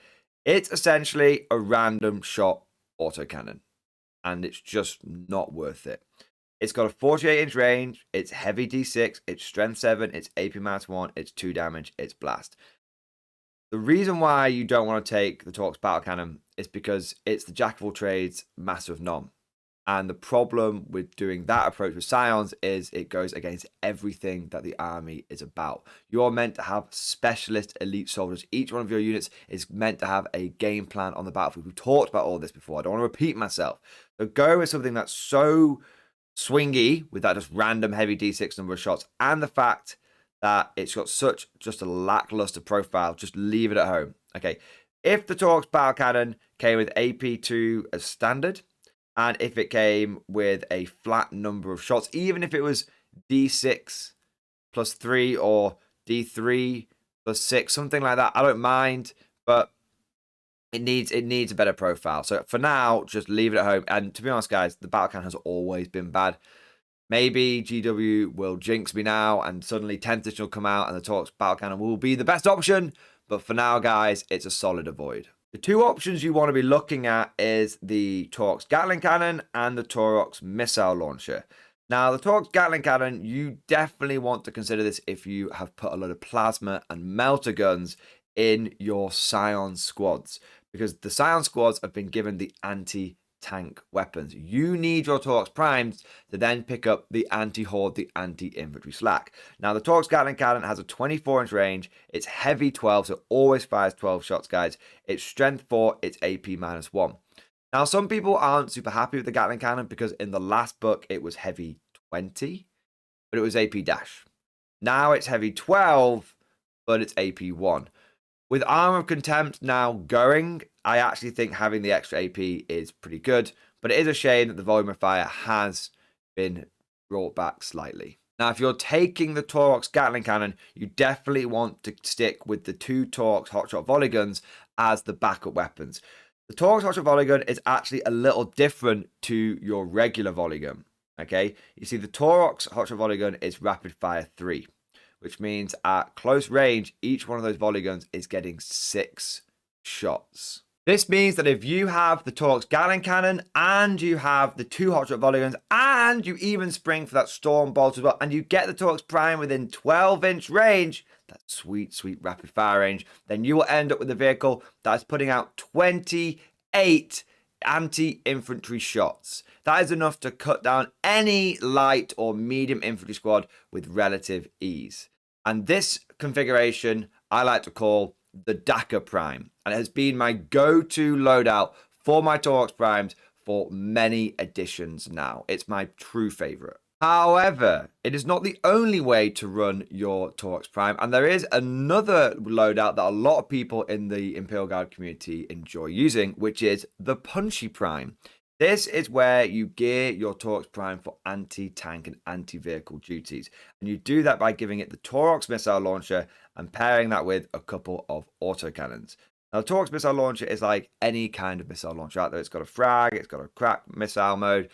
It's essentially a random shot autocannon, and it's just not worth it. It's got a 48-inch range, it's heavy D6, it's strength 7, it's AP -1, it's 2 damage, it's blast. The reason why you don't want to take the Taurox battle cannon is because it's the jack of all trades, master of none. And the problem with doing that approach with Scions is it goes against everything that the army is about. You're meant to have specialist elite soldiers. Each one of your units is meant to have a game plan on the battlefield. We've talked about all this before. I don't want to repeat myself. So go with something that's so swingy with that just random heavy D6 number of shots, and the fact that it's got such just a lackluster profile. Just leave it at home. Okay. If the Torx battle cannon came with AP2 as standard, and if it came with a flat number of shots, even if it was D6 plus 3 or D3 plus 6, something like that, I don't mind, but it needs a better profile. So for now, just leave it at home. And to be honest, guys, the battle cannon has always been bad. Maybe GW will jinx me now, and suddenly 10th edition will come out, and the Torx battle cannon will be the best option. But for now, guys, it's a solid avoid. The two options you want to be looking at is the Torx Gatling Cannon and the Torx Missile Launcher. Now, the Torx Gatling Cannon, you definitely want to consider this if you have put a lot of plasma and melter guns in your Scion squads, because the Scion squads have been given the anti-tank weapons. You need your Torx primes to then pick up the anti-horde, the anti-infantry slack. Now, the Torx Gatling Cannon has a 24-inch range. It's heavy 12, so always fires 12 shots, guys. It's strength 4, it's AP -1. Now, some people aren't super happy with the Gatling Cannon because in the last book, it was heavy 20, but it was AP dash. Now it's heavy 12, but it's AP 1. With Armor of Contempt now going, I actually think having the extra AP is pretty good, but it is a shame that the volume of fire has been brought back slightly. Now, if you're taking the Torx Gatling Cannon, you definitely want to stick with the two Torx Hotshot Volley Guns as the backup weapons. The Torx Hotshot Volley Gun is actually a little different to your regular volley gun, okay? You see, the Torx Hotshot Volley Gun is rapid fire 3. Which means at close range, each one of those volley guns is getting 6 shots. This means that if you have the Torx Gatling Cannon and you have the two hotshot volley guns and you even spring for that Storm Bolt as well, and you get the Torx Prime within 12-inch range, that sweet, sweet rapid fire range, then you will end up with a vehicle that is putting out 28 anti-infantry shots. That is enough to cut down any light or medium infantry squad with relative ease. And this configuration I like to call the Dakar Prime, and it has been my go-to loadout for my Torx Primes for many editions now. It's my true favorite. However, it is not the only way to run your Torx Prime, and there is another loadout that a lot of people in the Imperial Guard community enjoy using, which is the Punchy Prime. This is where you gear your Torx Prime for anti-tank and anti-vehicle duties. And you do that by giving it the Torx Missile Launcher and pairing that with a couple of autocannons. Now, the Torx Missile Launcher is like any kind of missile launcher out there. It's got a frag, it's got a crack missile mode,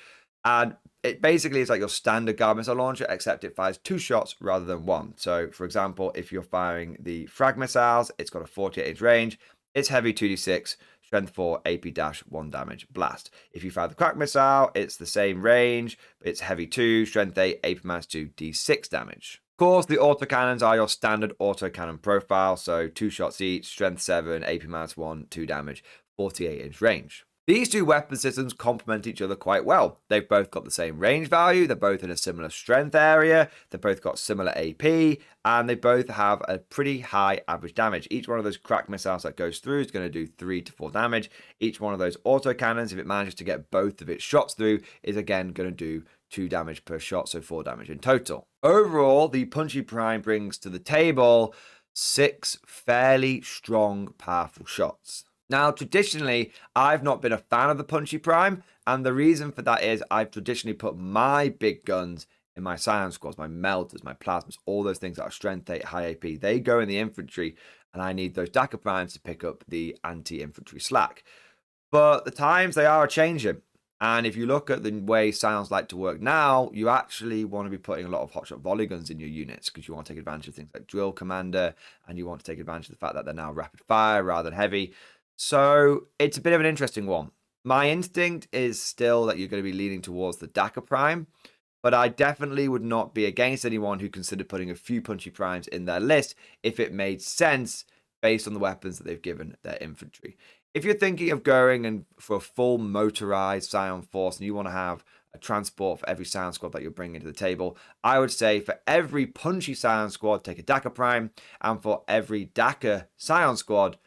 and it basically is like your standard guard missile launcher, except it fires 2 shots rather than 1. So, for example, if you're firing the frag missiles, it's got a 48-inch range, it's heavy 2d6, strength 4, AP-1 damage, blast. If you fire the crack missile, it's the same range, it's heavy 2, strength 8, AP-2, d6 damage. Of course, the autocannons are your standard autocannon profile, so 2 shots each, strength 7, AP-1, 2 damage, 48-inch range. These two weapon systems complement each other quite well. They've both got the same range value, they're both in a similar strength area, they've both got similar AP, and they both have a pretty high average damage. Each one of those crack missiles that goes through is going to do 3 to 4 damage. Each one of those autocannons, if it manages to get both of its shots through, is again going to do 2 damage per shot, so 4 damage in total. Overall, the Punchy Prime brings to the table 6 fairly strong, powerful shots. Now, traditionally, I've not been a fan of the Punchy Prime, and the reason for that is I've traditionally put my big guns in my Scion squads, my melters, my plasmas, all those things that are strength 8, high AP. They go in the infantry, and I need those Dakar Primes to pick up the anti-infantry slack. But the times, they are changing. And if you look at the way Scions like to work now, you actually want to be putting a lot of hotshot volley guns in your units because you want to take advantage of things like Drill Commander, and you want to take advantage of the fact that they're now rapid fire rather than heavy. So it's a bit of an interesting one. My instinct is still that you're going to be leaning towards the Dakar Prime, but I definitely would not be against anyone who considered putting a few Punchy Primes in their list if it made sense based on the weapons that they've given their infantry. If you're thinking of going and for a full motorized Scion force and you want to have a transport for every Scion squad that you're bringing to the table, I would say for every Punchy Scion squad, take a Dakar Prime, and for every Dakar Scion squad,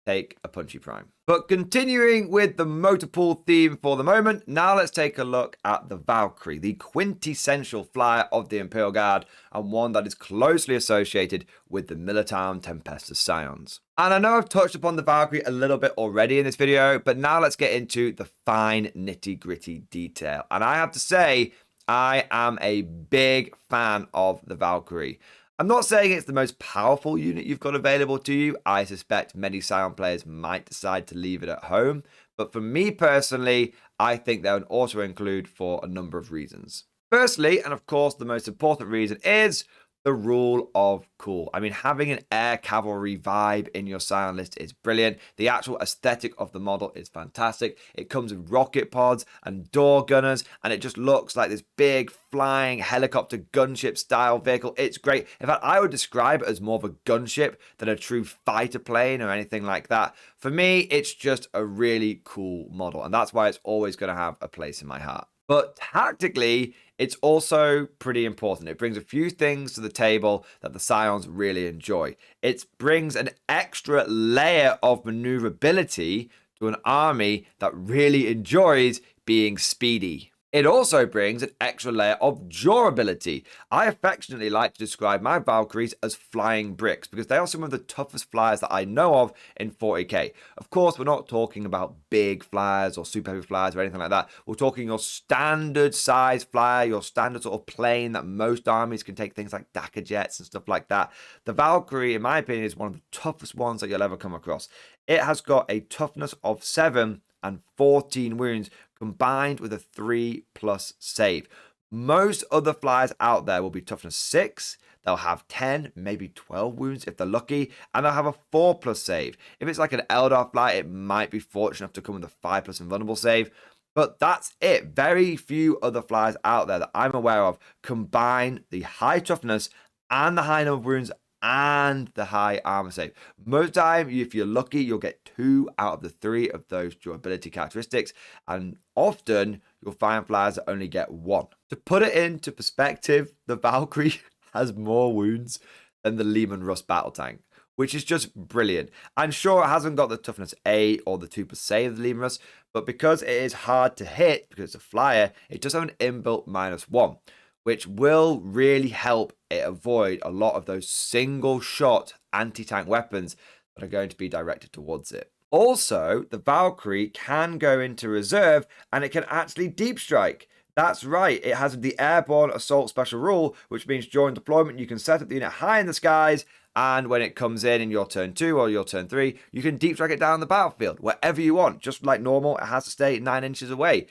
take a punchy prime. But continuing with the motor pool theme for the moment, now let's take a look at the Valkyrie, the quintessential flyer of the Imperial Guard, and one that is closely associated with the Militarum Tempestus Scions. And I know I've touched upon the Valkyrie a little bit already in this video, but now let's get into the fine nitty-gritty detail. And I have to say, I am a big fan of the Valkyrie. I'm not saying it's the most powerful unit you've got available to you. I suspect many Scion players might decide to leave it at home. But for me personally, I think they're an auto-include for a number of reasons. Firstly, and of course the most important reason, is the rule of cool. I mean, having an air cavalry vibe in your Scion list is brilliant. The actual aesthetic of the model is fantastic. It comes with rocket pods and door gunners, and it just looks like this big flying helicopter gunship style vehicle. It's great. In fact, I would describe it as more of a gunship than a true fighter plane or anything like that. For me, it's just a really cool model, and that's why it's always going to have a place in my heart. But tactically, it's also pretty important. It brings a few things to the table that the Scions really enjoy. It brings an extra layer of maneuverability to an army that really enjoys being speedy. It also brings an extra layer of durability. I affectionately like to describe my Valkyries as flying bricks because they are some of the toughest flyers that I know of in 40k. Of course, we're not talking about big flyers or super heavy flyers or anything like that. We're talking your standard size flyer, your standard sort of plane that most armies can take, things like Dakar jets and stuff like that. The Valkyrie, in my opinion, is one of the toughest ones that you'll ever come across. It has got a toughness of 7 and 14 wounds combined with a 3+ save. Most other flyers out there will be toughness 6. They'll have 10, maybe 12 wounds if they're lucky, and they'll have a 4+ save. If it's like an Eldar flyer, it might be fortunate enough to come with a 5+ invulnerable save. But that's it. Very few other flyers out there that I'm aware of combine the high toughness and the high number of wounds and the high armor save. Most of the time, if you're lucky, you'll get 2 out of the 3 of those durability characteristics, and often you'll find flyers that only get 1. To put it into perspective, the Valkyrie has more wounds than the Lehman Russ battle tank, which is just brilliant. I'm sure it hasn't got the toughness 8 or the 2+ save of the Lehman Russ, but because it is hard to hit, because it's a flyer, it does have an inbuilt -1. Which will really help it avoid a lot of those single-shot anti-tank weapons that are going to be directed towards it. Also, the Valkyrie can go into reserve, and it can actually deep strike. That's right, it has the Airborne Assault Special Rule, which means during deployment you can set up the unit high in the skies, and when it comes in your turn 2 or your turn 3, you can deep strike it down the battlefield, wherever you want. Just like normal, it has to stay 9 inches away.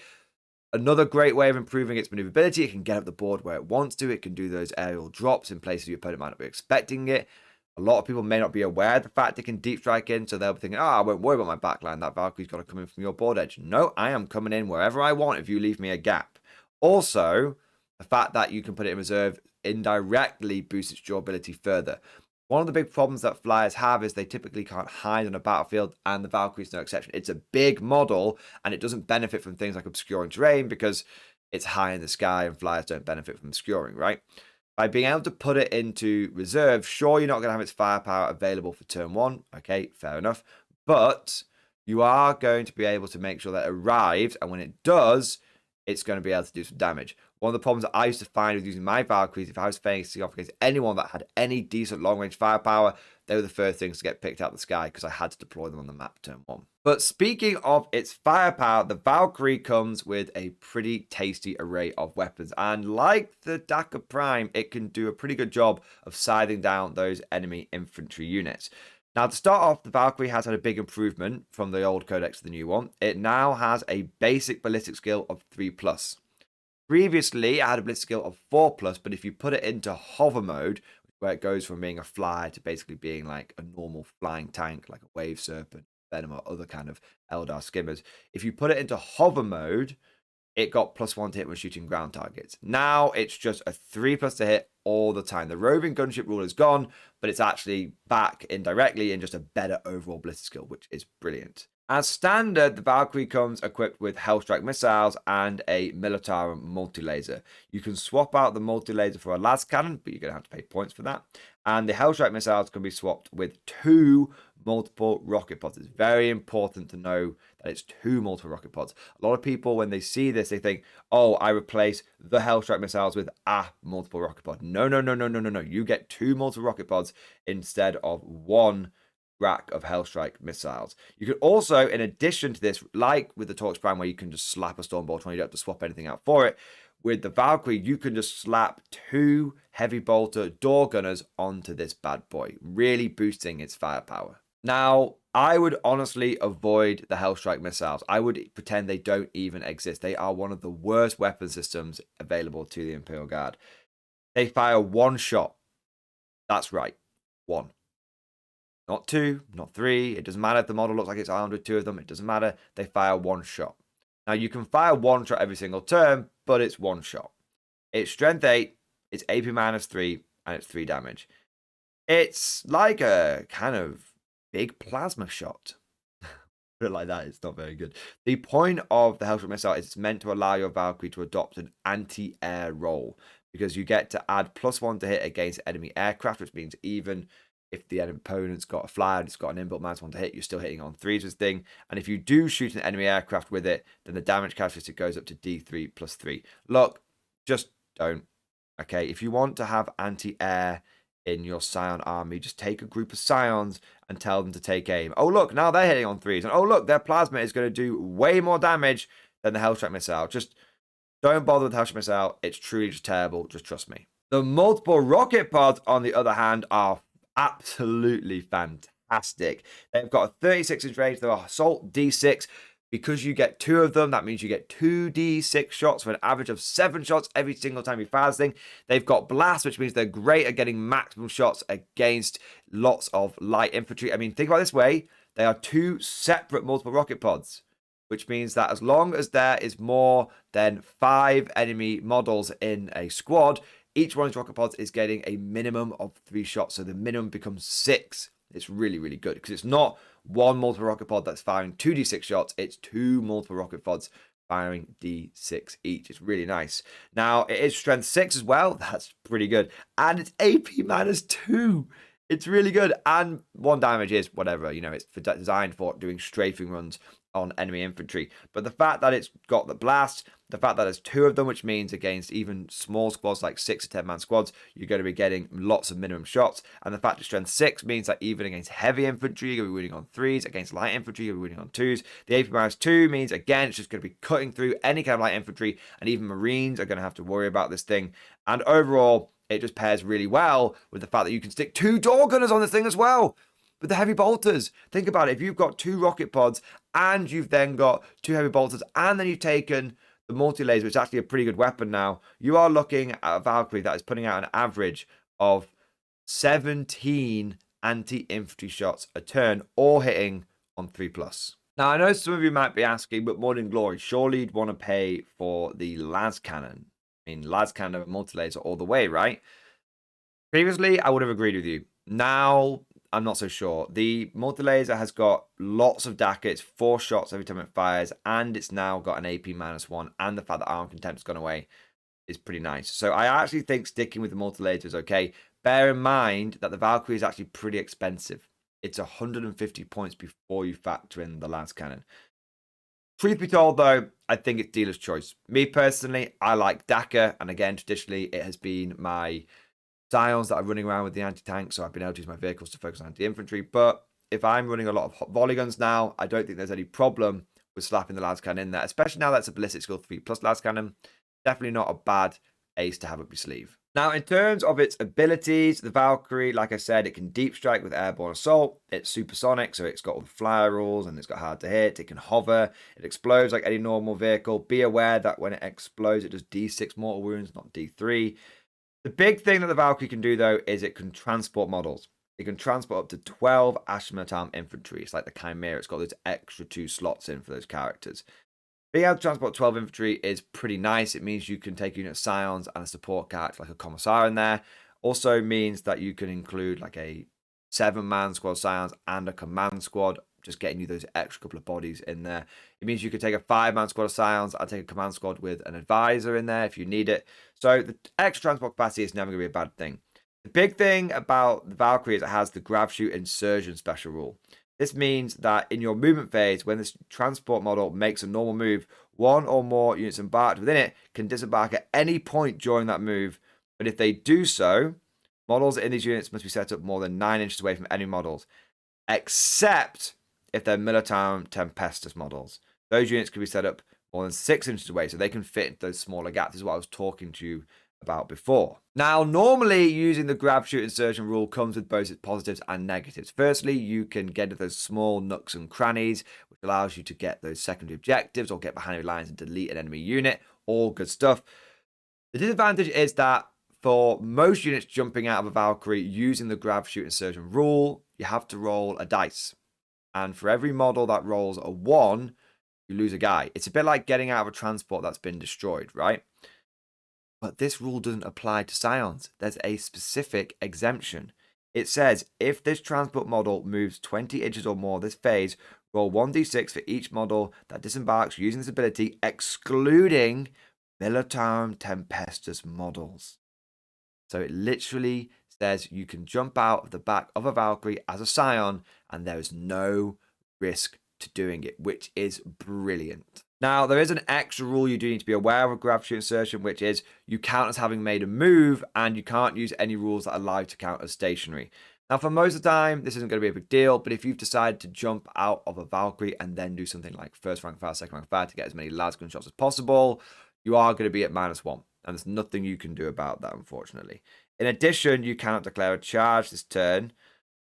Another great way of improving its maneuverability, it can get up the board where it wants to. It can do those aerial drops in places your opponent might not be expecting it. A lot of people may not be aware of the fact it can deep strike in, so they'll be thinking, I won't worry about my backline. That Valkyrie's got to come in from your board edge. No, I am coming in wherever I want if you leave me a gap. Also, the fact that you can put it in reserve indirectly boosts its durability further. One of the big problems that flyers have is they typically can't hide on a battlefield, and the Valkyrie is no exception. It's a big model, and it doesn't benefit from things like obscuring terrain because it's high in the sky, and flyers don't benefit from obscuring, right? By being able to put it into reserve, sure, you're not going to have its firepower available for turn 1. Okay, fair enough. But you are going to be able to make sure that it arrives, and when it does, it's going to be able to do some damage. One of the problems that I used to find with using my Valkyries, if I was facing off against anyone that had any decent long-range firepower, they were the first things to get picked out of the sky because I had to deploy them on the map turn 1. But speaking of its firepower, the Valkyrie comes with a pretty tasty array of weapons. And like the Dakar Prime, it can do a pretty good job of scything down those enemy infantry units. Now, to start off, the Valkyrie has had a big improvement from the old codex to the new one. It now has a basic ballistic skill of 3+. Previously, it had a ballistic skill of 4+, but if you put it into hover mode, where it goes from being a flyer to basically being like a normal flying tank, like a Wave Serpent, Venom, or other kind of Eldar skimmers, if you put it into hover mode, it got +1 to hit when shooting ground targets. Now it's just a 3+ to hit all the time. The roving gunship rule is gone, but it's actually back indirectly in just a better overall ballistic skill, which is brilliant. As standard, the Valkyrie comes equipped with Hellstrike missiles and a Militarum multi-laser. You can swap out the multi-laser for a las cannon, but you're going to have to pay points for that. And the Hellstrike missiles can be swapped with 2 multiple rocket pods. It's very important to know that it's 2 multiple rocket pods. A lot of people, when they see this, they think, oh, I replace the Hellstrike missiles with a multiple rocket pod. No, no, no, no, no, no, no. You get 2 multiple rocket pods instead of 1 rack of Hellstrike missiles. You could also, in addition to this, like with the Torx Prime, where you can just slap a Stormbolt on, you don't have to swap anything out for it. With the Valkyrie, you can just slap 2 heavy bolter door gunners onto this bad boy, really boosting its firepower. Now, I would honestly avoid the Hellstrike missiles. I would pretend they don't even exist. They are one of the worst weapon systems available to the Imperial Guard. They fire 1 shot. That's right, 1. Not 2, not 3. It doesn't matter if the model looks like it's armed with 2 of them. It doesn't matter. They fire 1 shot. Now, you can fire 1 shot every single turn, but it's 1 shot. It's strength 8, it's AP -3, and it's 3 damage. It's like a kind of big plasma shot. Put it like that, it's not very good. The point of the Hellstrike missile is it's meant to allow your Valkyrie to adopt an anti-air role, because you get to add +1 to hit against enemy aircraft, which means even if the opponent's got a flyer and it's got an inbuilt -1 to hit, you're still hitting on 3s with this thing. And if you do shoot an enemy aircraft with it, then the damage characteristic goes up to D3 +3. Look, just don't. Okay, if you want to have anti-air in your Scion army, just take a group of Scions and tell them to take aim. Oh, look, now they're hitting on 3s. And oh, look, their plasma is going to do way more damage than the Hellstrike missile. Just don't bother with the Hellstrike missile. It's truly just terrible. Just trust me. The multiple rocket pods, on the other hand, are absolutely fantastic. They've got a 36-inch range. They're assault D6. Because you get 2 of them, that means you get 2d6 shots for an average of 7 shots every single time you fire this thing. They've got blast, which means they're great at getting maximum shots against lots of light infantry. I mean, think about it this way. They are 2 separate multiple rocket pods, which means that as long as there is more than 5 enemy models in a squad, each one of these rocket pods is getting a minimum of 3 shots. So the minimum becomes 6. It's really, really good because it's not 1 multiple rocket pod that's firing 2d6 shots. It's 2 multiple rocket pods firing d6 each. It's really nice. Now, it is strength 6 as well. That's pretty good. And it's AP -2. It's really good. And 1 damage is whatever. You know, it's designed for doing strafing runs on enemy infantry. But the fact that it's got the blast, the fact that there's 2 of them, which means against even small squads like 6 or 10 man squads, you're going to be getting lots of minimum shots. And the fact that strength 6 means that even against heavy infantry, you're going to be winning on 3s. Against light infantry, you're going to be winning on 2s. The AP -2 means, again, it's just going to be cutting through any kind of light infantry. And even Marines are going to have to worry about this thing. And overall, it just pairs really well with the fact that you can stick 2 door gunners on this thing as well. With the heavy bolters, think about it. If you've got 2 rocket pods and you've then got 2 heavy bolters and then you've taken the multi-laser, which is actually a pretty good weapon now, you are looking at a Valkyrie that is putting out an average of 17 anti-infantry shots a turn, all hitting on 3+. Now, I know some of you might be asking, but Morning Glory, surely you'd want to pay for the las cannon. I mean, las cannon multi-laser all the way, right? Previously, I would have agreed with you. Now, I'm not so sure. The multi-laser has got lots of DACA. It's 4 shots every time it fires, and it's now got an AP -1, and the fact that arm contempt has gone away is pretty nice. So I actually think sticking with the multi-laser is okay. Bear in mind that the Valkyrie is actually pretty expensive. It's 150 points before you factor in the las cannon. Truth be told, though, I think it's dealer's choice. Me personally, I like DACA, and again, traditionally, it has been my Scions that are running around with the anti-tank, so I've been able to use my vehicles to focus on anti-infantry. But if I'm running a lot of volley guns now, I don't think there's any problem with slapping the las cannon in there, especially now that's a ballistic skill 3+ las cannon. Definitely not a bad ace to have up your sleeve. Now, in terms of its abilities, the Valkyrie, like I said, it can deep strike with airborne assault. It's supersonic, so it's got all the flyer rules and it's got hard to hit. It can hover. It explodes like any normal vehicle. Be aware that when it explodes, it does D6 mortal wounds, not D3. The big thing that the Valkyrie can do, though, is it can transport models. It can transport up to 12 Astra Militarum infantry. It's like the Chimera. It's got those extra 2 slots in for those characters. Being able to transport 12 infantry is pretty nice. It means you can take a unit of Scions and a support character like a Commissar in there. Also means that you can include like a 7-man squad Scions and a command squad, just getting you those extra couple of bodies in there. It means you could take a 5-man squad of Scions and take a command squad with an advisor in there if you need it. So the extra transport capacity is never going to be a bad thing. The big thing about the Valkyrie is it has the grab shoot insertion special rule. This means that in your movement phase, when this transport model makes a normal move, one or more units embarked within it can disembark at any point during that move. But if they do so, models in these units must be set up more than 9 inches away from enemy models, except if they're Militarum Tempestus models. Those units can be set up more than 6 inches away, so they can fit into those smaller gaps. This is what I was talking to you about before. Now, normally using the grab shoot insertion rule comes with both its positives and negatives. Firstly, you can get into those small nooks and crannies, which allows you to get those secondary objectives or get behind enemy lines and delete an enemy unit. All good stuff. The disadvantage is that for most units jumping out of a Valkyrie using the grab shoot insertion rule, you have to roll a dice. And for every model that rolls a 1, you lose a guy. It's a bit like getting out of a transport that's been destroyed, right? But this rule doesn't apply to Scions. There's a specific exemption. It says, if this transport model moves 20 inches or more this phase, roll 1d6 for each model that disembarks using this ability, excluding Militarum Tempestus models. So it literally says you can jump out of the back of a Valkyrie as a Scion, and there is no risk to doing it, which is brilliant. Now, there is an extra rule you do need to be aware of with grab shoot insertion, which is you count as having made a move, and you can't use any rules that allow you to count as stationary. Now, for most of the time, this isn't going to be a big deal, but if you've decided to jump out of a Valkyrie and then do something like first rank fire, second rank fire to get as many lasgun shots as possible, you are going to be at -1, and there's nothing you can do about that, unfortunately. In addition, you cannot declare a charge this turn.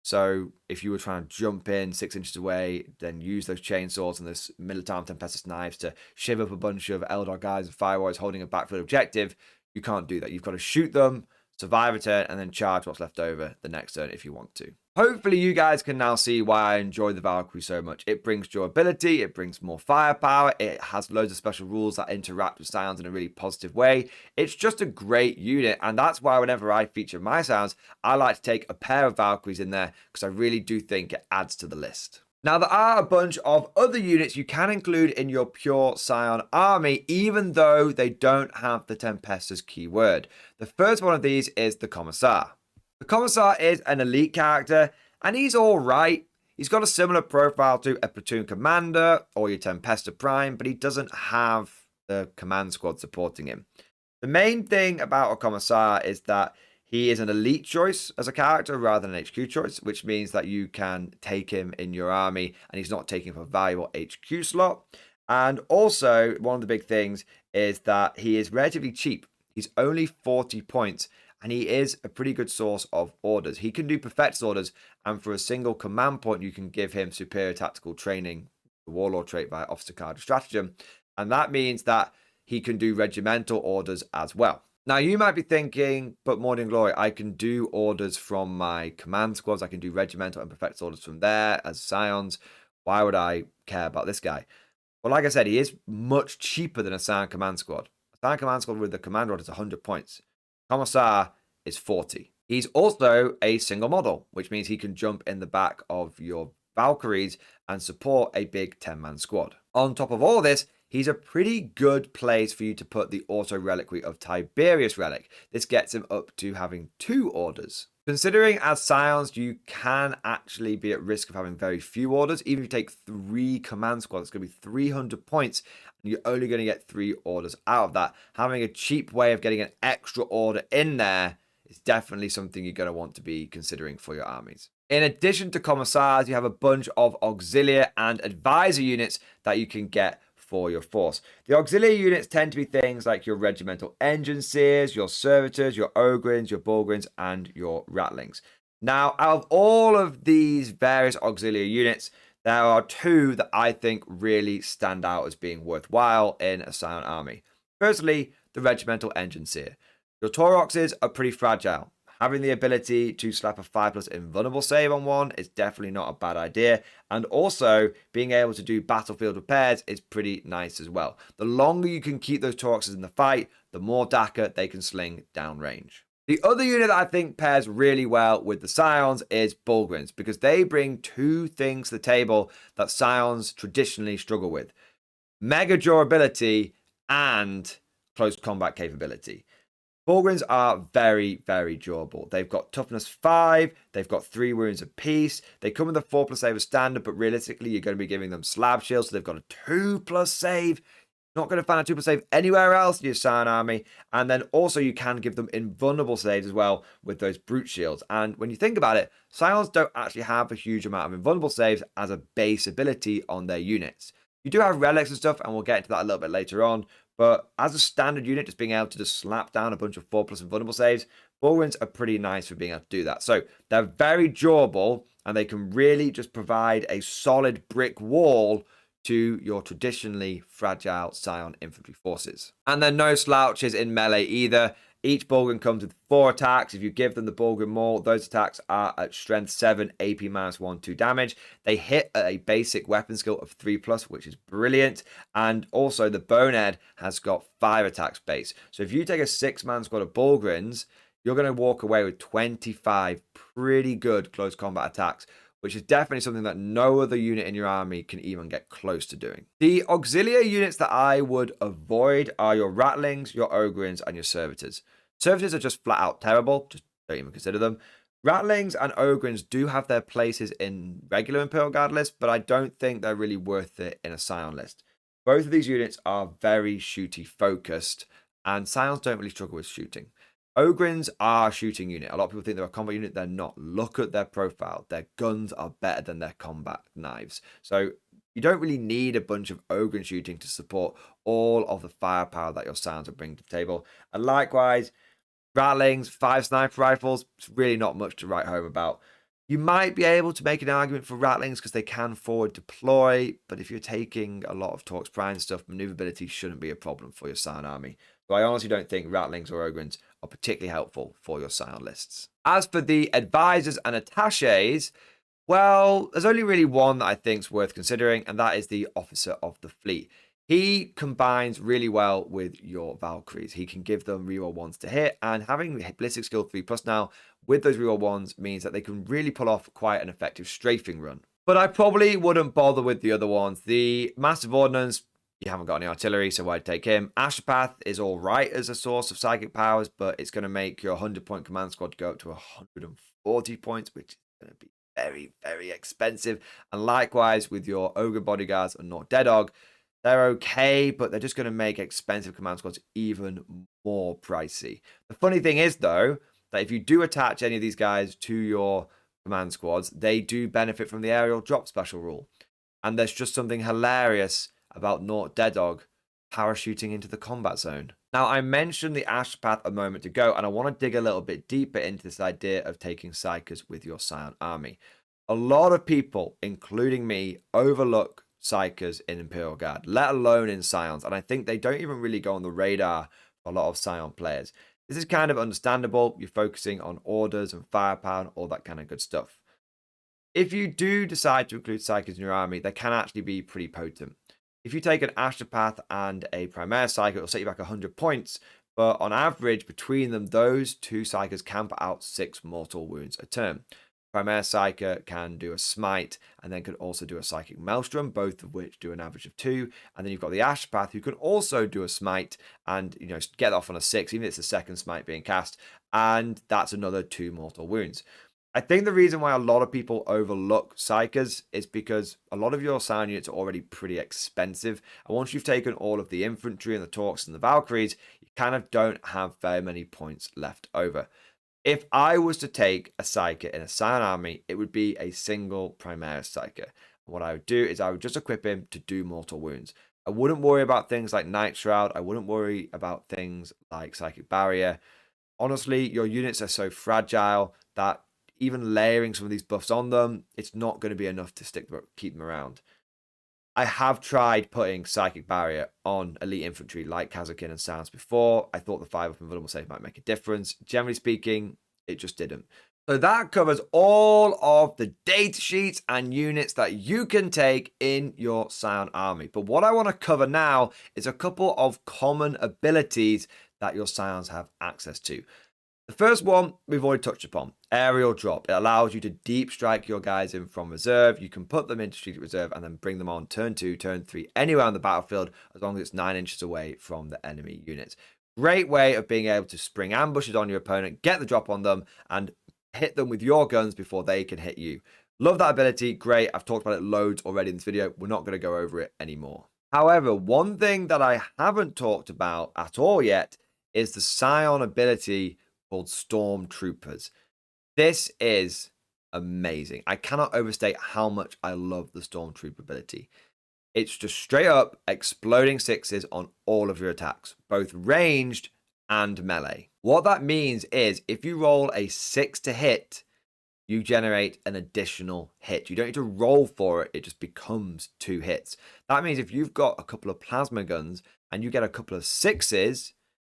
So if you were trying to jump in 6 inches away, then use those chainsaws and those Militarum Tempestus knives to shiv up a bunch of Eldar guys and fire warriors holding a backfield objective, you can't do that. You've got to shoot them, survive a turn, and then charge what's left over the next turn if you want to. Hopefully you guys can now see why I enjoy the Valkyrie so much. It brings durability, it brings more firepower, it has loads of special rules that interact with Scions in a really positive way. It's just a great unit, and that's why whenever I feature my Scions, I like to take a pair of Valkyries in there, because I really do think it adds to the list. Now, there are a bunch of other units you can include in your pure Scion army, even though they don't have the Tempestus keyword. The first one of these is the Commissar. The Commissar is an elite character, and he's alright. He's got a similar profile to a platoon commander or your Tempesta Prime, but he doesn't have the command squad supporting him. The main thing about a Commissar is that he is an elite choice as a character rather than an HQ choice, which means that you can take him in your army and he's not taking up a valuable HQ slot. And also, one of the big things is that he is relatively cheap. He's only 40 points, and he is a pretty good source of orders. He can do Perfectus orders, and for a single command point, you can give him superior tactical training, the Warlord trait via Officer Card of Stratagem, and that means that he can do regimental orders as well. Now, you might be thinking, but Morning Glory, I can do orders from my command squads. I can do regimental and Perfectus orders from there as Scions. Why would I care about this guy? Well, like I said, he is much cheaper than a Scion command squad. A Scion command squad with the command order is 100 points. Commissar is 40. He's also a single model, which means he can jump in the back of your Valkyries and support a big 10-man squad. On top of all this, he's a pretty good place for you to put the auto reliquary of Tiberius Relic. This gets him up to having 2 orders. Considering as Scions, you can actually be at risk of having very few orders. Even if you take 3 command squads, it's going to be 300 points, and you're only going to get 3 orders out of that. Having a cheap way of getting an extra order in there is definitely something you're going to want to be considering for your armies. In addition to Commissars, you have a bunch of Auxiliary and Advisor units that you can get for your force. The auxiliary units tend to be things like your regimental engine seers, your servitors, your ogrins, your bulgrins, and your ratlings. Now, out of all of these various auxiliary units, there are 2 that I think really stand out as being worthwhile in a Scion army. Firstly, the regimental engine seer. Your Tauroxes are pretty fragile. Having the ability to slap a 5+ invulnerable save on one is definitely not a bad idea. And also, being able to do battlefield repairs is pretty nice as well. The longer you can keep those Tauroxes in the fight, the more Daka they can sling downrange. The other unit that I think pairs really well with the Scions is Bulgrins, because they bring 2 things to the table that Scions traditionally struggle with. Mega durability and close combat capability. Borgrins are very, very durable. They've got toughness 5, they've got 3 wounds apiece. They come with a 4+ save as standard, but realistically, you're going to be giving them slab shields, so they've got a 2+ save. Not going to find a 2+ save anywhere else in your Scion army. And then also you can give them invulnerable saves as well with those brute shields. And when you think about it, Scions don't actually have a huge amount of invulnerable saves as a base ability on their units. You do have relics and stuff, and we'll get into that a little bit later on. But as a standard unit, just being able to just slap down a bunch of 4+ invulnerable saves, Borgrins are pretty nice for being able to do that. So they're very durable, and they can really just provide a solid brick wall to your traditionally fragile Scion infantry forces. And they're no slouches in melee either. Each Borgrin comes with 4 attacks. If you give them the Borgrin Maul, those attacks are at strength 7, AP -1, 2 damage. They hit at a basic weapon skill of 3+, which is brilliant. And also the Bonehead has got 5 attacks base. So if you take a 6-man squad of Borgrins, you're going to walk away with 25 pretty good close combat attacks, which is definitely something that no other unit in your army can even get close to doing. The auxiliary units that I would avoid are your Rattlings, your Ogrins, and your Servitors. Servitors are just flat out terrible, just don't even consider them. Rattlings and Ogrins do have their places in regular Imperial Guard lists, but I don't think they're really worth it in a Scion list. Both of these units are very shooty focused, and Scions don't really struggle with shooting. Ogrins are a shooting unit. A lot of people think they're a combat unit. They're not. Look at their profile. Their guns are better than their combat knives. So you don't really need a bunch of Ogrin shooting to support all of the firepower that your Scions are bringing to the table. And likewise, Rattlings, 5 sniper rifles, it's really not much to write home about. You might be able to make an argument for Rattlings because they can forward deploy, but if you're taking a lot of Torx Prime stuff, maneuverability shouldn't be a problem for your Scion army. So I honestly don't think Rattlings or Ogrins are particularly helpful for your Scion lists. As for the advisors and attaches, well, there's only really one that I think is worth considering, and that is the Officer of the Fleet. He combines really well with your Valkyries. He can give them reroll 1s to hit, and having Ballistic Skill 3+ now with those reroll 1s means that they can really pull off quite an effective strafing run. But I probably wouldn't bother with the other ones. The Massive Ordnance, you haven't got any artillery, so I'd take him. Astropath is all right as a source of psychic powers, but it's going to make your 100-point command squad go up to 140 points, which is going to be very, very expensive. And likewise with your Ogre Bodyguards and Not Dead Dog, they're okay, but they're just going to make expensive command squads even more pricey. The funny thing is, though, that if you do attach any of these guys to your command squads, they do benefit from the aerial drop special rule. And there's just something hilarious about Not Dead Dog parachuting into the combat zone. Now, I mentioned the Astropath a moment ago, and I want to dig a little bit deeper into this idea of taking Psykers with your Scion army. A lot of people, including me, overlook Psykers in Imperial Guard, let alone in Scions, and I think they don't even really go on the radar for a lot of Scion players. This is kind of understandable. You're focusing on orders and firepower and all that kind of good stuff. If you do decide to include Psykers in your army, they can actually be pretty potent. If you take an Astropath and a Primaire Psyker, it'll set you back 100 points, but on average, between them, those 2 Psykers can put out 6 mortal wounds a turn. Primaire Psyker can do a Smite and then can also do a Psychic Maelstrom, both of which do an average of 2. And then you've got the Astropath who can also do a Smite and, get off on a 6, even if it's the second Smite being cast. And that's another 2 mortal wounds. I think the reason why a lot of people overlook Psykers is because a lot of your Scion units are already pretty expensive. And once you've taken all of the infantry and the Torcs and the Valkyries, you kind of don't have very many points left over. If I was to take a Psyker in a Scion army, it would be a single Primaris Psyker. What I would do is I would just equip him to do mortal wounds. I wouldn't worry about things like Night Shroud. I wouldn't worry about things like Psychic Barrier. Honestly, your units are so fragile that even layering some of these buffs on them, it's not going to be enough to keep them around. I have tried putting Psychic Barrier on elite infantry like Kazakin and Scions before. I thought the 5-up invulnerable save might make a difference. Generally speaking, it just didn't. So that covers all of the data sheets and units that you can take in your Scion army. But what I want to cover now is a couple of common abilities that your Scions have access to. The first one we've already touched upon, aerial drop. It allows you to deep strike your guys in from reserve. You can put them into strategic reserve and then bring them on turn 2, turn 3, anywhere on the battlefield as long as it's 9 inches away from the enemy units. Great way of being able to spring ambushes on your opponent, get the drop on them, and hit them with your guns before they can hit you. Love that ability. Great. I've talked about it loads already in this video. We're not going to go over it anymore. However, one thing that I haven't talked about at all yet is the Scion ability called Stormtroopers. This is amazing. I cannot overstate how much I love the Stormtrooper ability. It's just straight up exploding sixes on all of your attacks, both ranged and melee. What that means is if you roll a 6 to hit, you generate an additional hit. You don't need to roll for it. It just becomes 2 hits. That means if you've got a couple of plasma guns and you get a couple of 6s,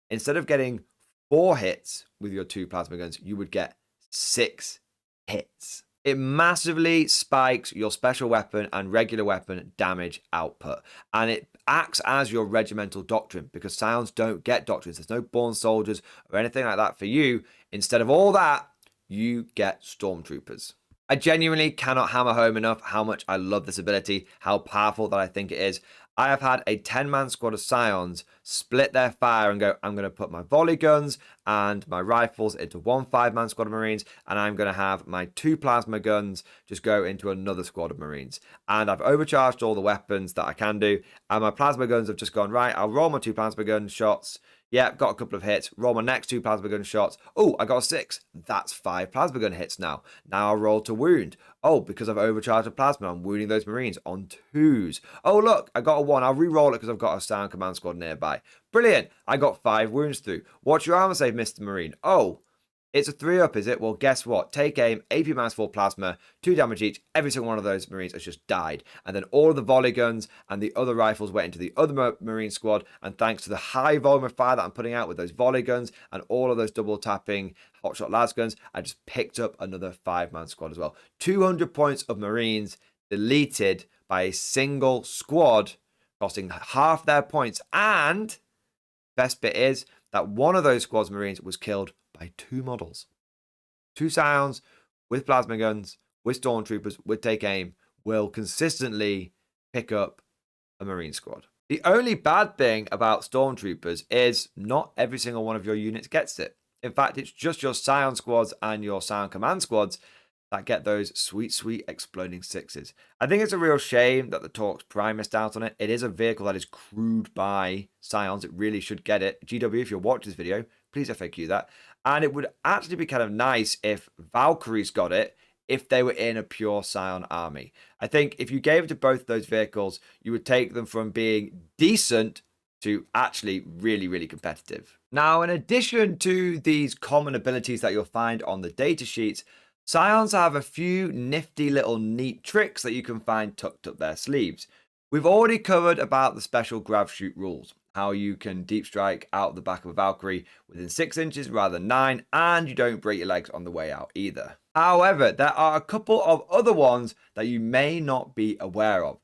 instead of getting 4 hits with your 2 plasma guns, you would get 6 hits. It massively spikes your special weapon and regular weapon damage output. And it acts as your regimental doctrine because Scions don't get doctrines. There's no born soldiers or anything like that for you. Instead of all that, you get Stormtroopers. I genuinely cannot hammer home enough how much I love this ability, how powerful that I think it is. I have had a 10-man squad of Scions split their fire and go, I'm going to put my volley guns and my rifles into one 5-man squad of Marines, and I'm going to have my 2 plasma guns just go into another squad of Marines. And I've overcharged all the weapons that I can do, and my plasma guns have just gone, right, I'll roll my 2 plasma gun shots. Yeah, got a couple of hits. Roll my next 2 plasma gun shots. Oh, I got a 6. That's 5 plasma gun hits now. Now I'll roll to wound. Oh, because I've overcharged a plasma, I'm wounding those Marines on 2s. Oh, look, I got a 1. I'll re-roll it because I've got a sound command squad nearby. Brilliant. I got 5 wounds through. What's your armor save, Mr. Marine? Oh, it's a 3-up, is it? Well, guess what? Take aim, AP -4 plasma, 2 damage each. Every single one of those Marines has just died. And then all of the volley guns and the other rifles went into the other Marine squad. And thanks to the high volume of fire that I'm putting out with those volley guns and all of those double tapping hotshot las guns, I just picked up another 5-man squad as well. 200 points of Marines deleted by a single squad, costing half their points. And best bit is that one of those squad's Marines was killed by 2 models. 2 Scions with plasma guns, with Stormtroopers, with take aim, will consistently pick up a Marine squad. The only bad thing about Stormtroopers is not every single one of your units gets it. In fact, it's just your Scion squads and your Scion command squads that get those sweet, sweet exploding 6s. I think it's a real shame that the Torx Prime missed out on it. It is a vehicle that is crewed by Scions. It really should get it. GW, if you're watching this video, please FAQ that. And it would actually be kind of nice if Valkyries got it if they were in a pure Scion army. I think if you gave it to both those vehicles, you would take them from being decent to actually really, really competitive. Now, in addition to these common abilities that you'll find on the data sheets, Scions have a few nifty little neat tricks that you can find tucked up their sleeves. We've already covered about the special grav shoot rules, how you can deep strike out the back of a Valkyrie within 6 inches rather than 9, and you don't break your legs on the way out either. However, there are a couple of other ones that you may not be aware of.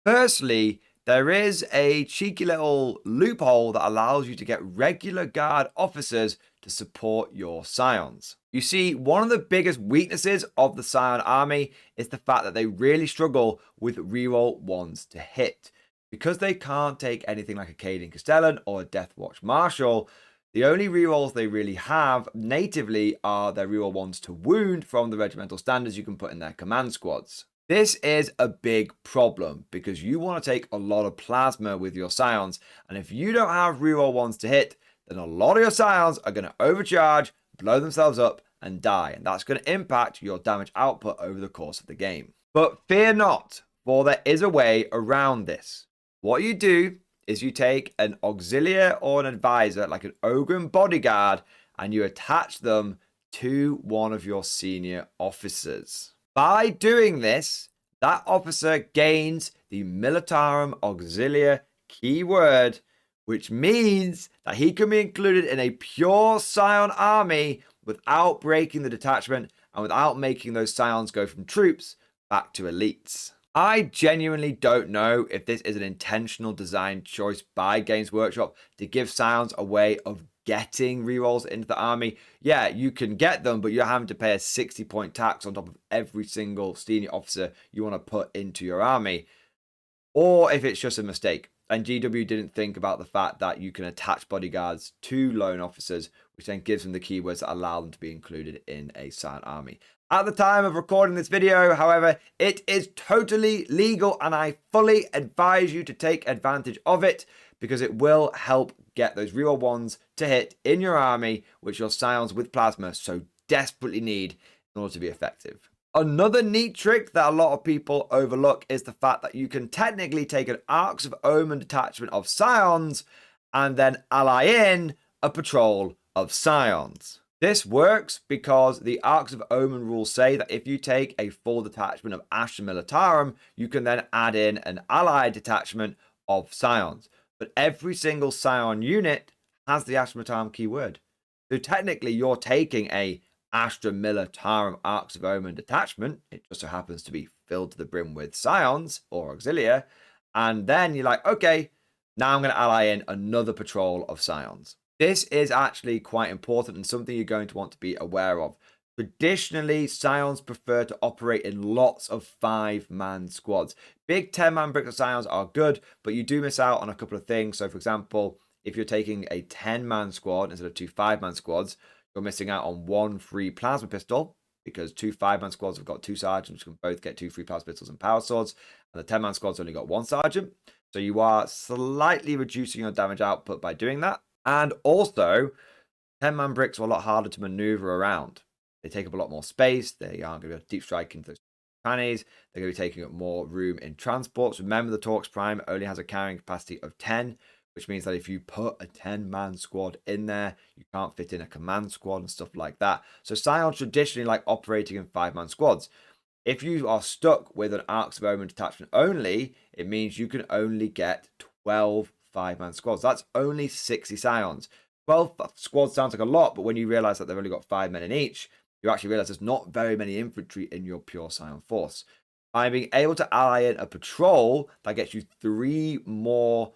Firstly, there is a cheeky little loophole that allows you to get regular guard officers to support your Scions. You see, one of the biggest weaknesses of the Scion army is the fact that they really struggle with reroll 1s to hit. Because they can't take anything like a Caden Castellan or a Deathwatch Marshal, the only rerolls they really have natively are their reroll 1s to wound from the regimental standards you can put in their command squads. This is a big problem because you want to take a lot of plasma with your Scions, and if you don't have reroll 1s to hit, then a lot of your Scions are going to overcharge, blow themselves up, and die, and that's going to impact your damage output over the course of the game. But fear not, for there is a way around this. What you do is you take an auxiliary or an advisor, like an Ogren bodyguard, and you attach them to one of your senior officers. By doing this, that officer gains the Militarum Auxilia keyword, which means that he can be included in a pure Scion army without breaking the detachment and without making those Scions go from troops back to elites. I genuinely don't know if this is an intentional design choice by Games Workshop to give Scions a way of getting rerolls into the army. Yeah, you can get them, but you're having to pay a 60-point tax on top of every single senior officer you want to put into your army. Or if it's just a mistake. And GW didn't think about the fact that you can attach bodyguards to lone officers, which then gives them the keywords that allow them to be included in a Scion army. At the time of recording this video, however, it is totally legal, and I fully advise you to take advantage of it because it will help get those real ones to hit in your army, which your Scions with Plasma so desperately need in order to be effective. Another neat trick that a lot of people overlook is the fact that you can technically take an Arcs of Omen detachment of Scions and then ally in a patrol of Scions. This works because the Arcs of Omen rules say that if you take a full detachment of Astra Militarum, you can then add in an allied detachment of Scions. But every single Scion unit has the Astra Militarum keyword. So technically, you're taking a Astra Militarum Arcs of Omen detachment. It just so happens to be filled to the brim with Scions or Auxilia. And then you're like, okay, now I'm going to ally in another patrol of Scions. This is actually quite important and something you're going to want to be aware of. Traditionally, Scions prefer to operate in lots of 5-man squads. Big 10-man bricks of Scions are good, but you do miss out on a couple of things. So, for example, if you're taking a 10-man squad instead of 2 5-man squads, you're missing out on 1 free plasma pistol because 2 5-man squads have got 2 sergeants who can both get 2 free plasma pistols and power swords, and the 10-man squad's only got 1 sergeant. So you are slightly reducing your damage output by doing that. And also, 10-man bricks are a lot harder to maneuver around. They take up a lot more space. They aren't going to be able to deep strike into those crannies. They're going to be taking up more room in transports. Remember, the Torx Prime only has a carrying capacity of 10, which means that if you put a 10-man squad in there, you can't fit in a command squad and stuff like that. So Scions traditionally like operating in 5-man squads. If you are stuck with an Arcs of Omen detachment only, it means you can only get 12 5-man squads. That's only 60 Scions. 12 squads sounds like a lot, but when you realize that they've only got 5 men in each, you actually realize there's not very many infantry in your pure Scion force. By being able to ally in a patrol, that gets you 3 more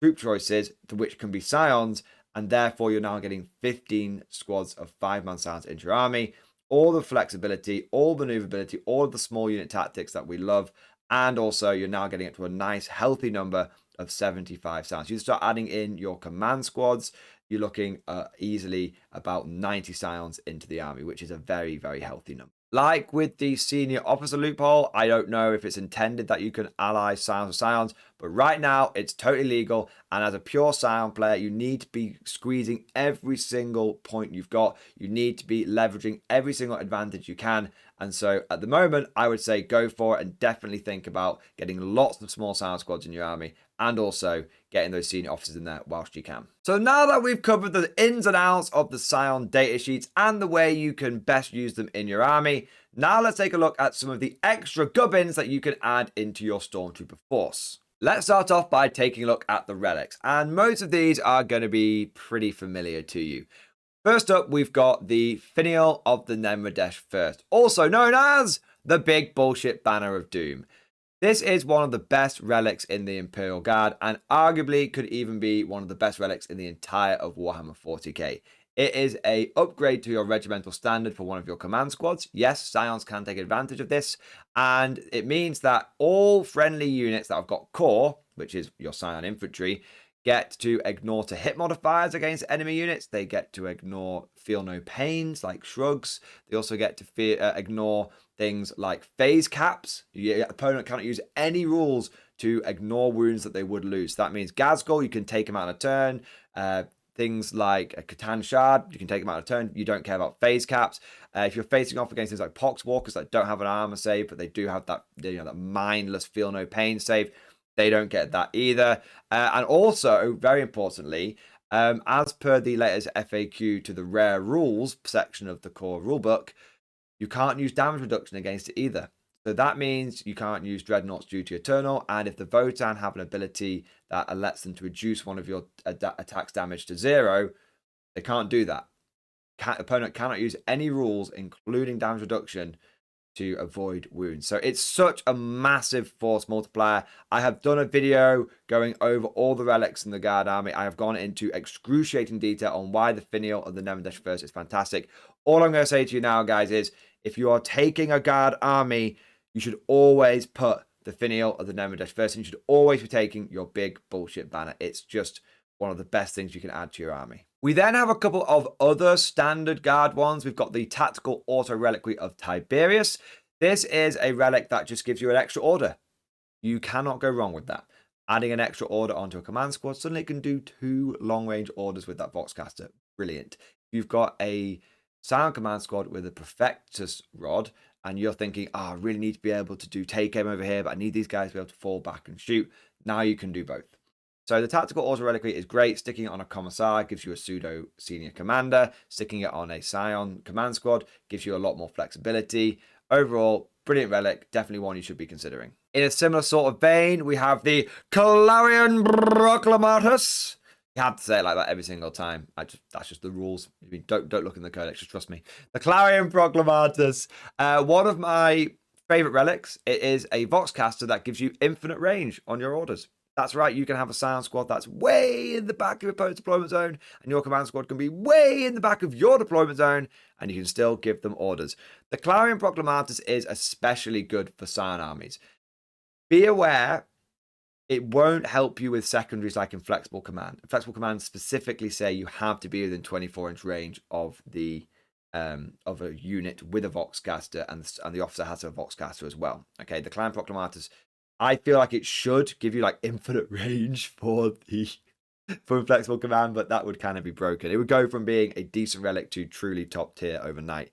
troop choices, which can be Scions, and therefore you're now getting 15 squads of 5-man Scions into your army. All the flexibility, all the maneuverability, all of the small unit tactics that we love, and also you're now getting it to a nice, healthy number of 75 Scions. You start adding in your command squads, you're looking easily about 90 Scions into the army, which is a very, very healthy number. Like with the senior officer loophole, I don't know if it's intended that you can ally Scions with Scions, but right now it's totally legal. And as a pure Scion player, you need to be squeezing every single point you've got. You need to be leveraging every single advantage you can. And so at the moment, I would say go for it and definitely think about getting lots of small Scion squads in your army and also getting those senior officers in there whilst you can. So now that we've covered the ins and outs of the Scion datasheets and the way you can best use them in your army, now let's take a look at some of the extra gubbins that you can add into your Stormtrooper force. Let's start off by taking a look at the relics, and most of these are going to be pretty familiar to you. First up, we've got the Finial of the Nemradesh First, also known as the Big Bullshit Banner of Doom. This is one of the best relics in the Imperial Guard, and arguably could even be one of the best relics in the entire of Warhammer 40k. It is an upgrade to your regimental standard for one of your command squads. Yes, Scions can take advantage of this, and it means that all friendly units that have got core, which is your Scion infantry, get to ignore to hit modifiers against enemy units. They get to ignore feel no pains like shrugs. They also get to ignore things like phase caps. Your opponent cannot use any rules to ignore wounds that they would lose. That means Gazgul, you can take him out on a turn. Things like a Catan Shard, you can take them out of turn. You don't care about phase caps. If you're facing off against things like Poxwalkers that don't have an armor save, but they do have that, that mindless feel no pain save, they don't get that either. And also, very importantly, as per the latest FAQ to the rare rules section of the core rulebook, you can't use damage reduction against it either. So that means you can't use Dreadnoughts due to Eternal, and if the Votan have an ability that lets them to reduce one of your attacks damage to 0, they can't do that. Opponent cannot use any rules, including damage reduction, to avoid wounds. So it's such a massive force multiplier. I have done a video going over all the relics in the Guard army. I have gone into excruciating detail on why the Finial of the Nemradesh First is fantastic. All I'm going to say to you now, guys, is if you are taking a Guard army, you should always put the finial of the Nemedesh first, and you should always be taking your big bullshit banner. It's just one of the best things you can add to your army. We then have a couple of other standard guard ones. We've got the Tactical Auto Reliquary of Tiberius. This is a relic that just gives you an extra order. You cannot go wrong with that. Adding an extra order onto a command squad, suddenly it can do 2 long-range orders with that Voxcaster. Brilliant. You've got a Scion command squad with a Perfectus rod, and you're thinking, I really need to be able to do take aim over here, but I need these guys to be able to fall back and shoot. Now you can do both. So the Tactical Auto Reliquary is great. Sticking it on a Commissar gives you a pseudo senior commander. Sticking it on a Scion command squad gives you a lot more flexibility. Overall, brilliant relic. Definitely one you should be considering. In a similar sort of vein, we have the Clarion Proclamatus. You have to say it like that every single time. That's just the rules. I mean, don't look in the codex, just trust me. The Clarion Proclamatus. One of my favorite relics. It is a Voxcaster that gives you infinite range on your orders. That's right, you can have a Scion squad that's way in the back of your opponent's deployment zone, and your command squad can be way in the back of your deployment zone, and you can still give them orders. The Clarion Proclamatus is especially good for Scion armies. Be aware, it won't help you with secondaries like in Flexible Command. Flexible Command specifically say you have to be within 24-inch range of the of a unit with a Voxcaster, and the officer has a Voxcaster as well. Okay, the Clarion Proclamatus, I feel like it should give you like infinite range for Flexible Command, but that would kind of be broken. It would go from being a decent relic to truly top tier overnight.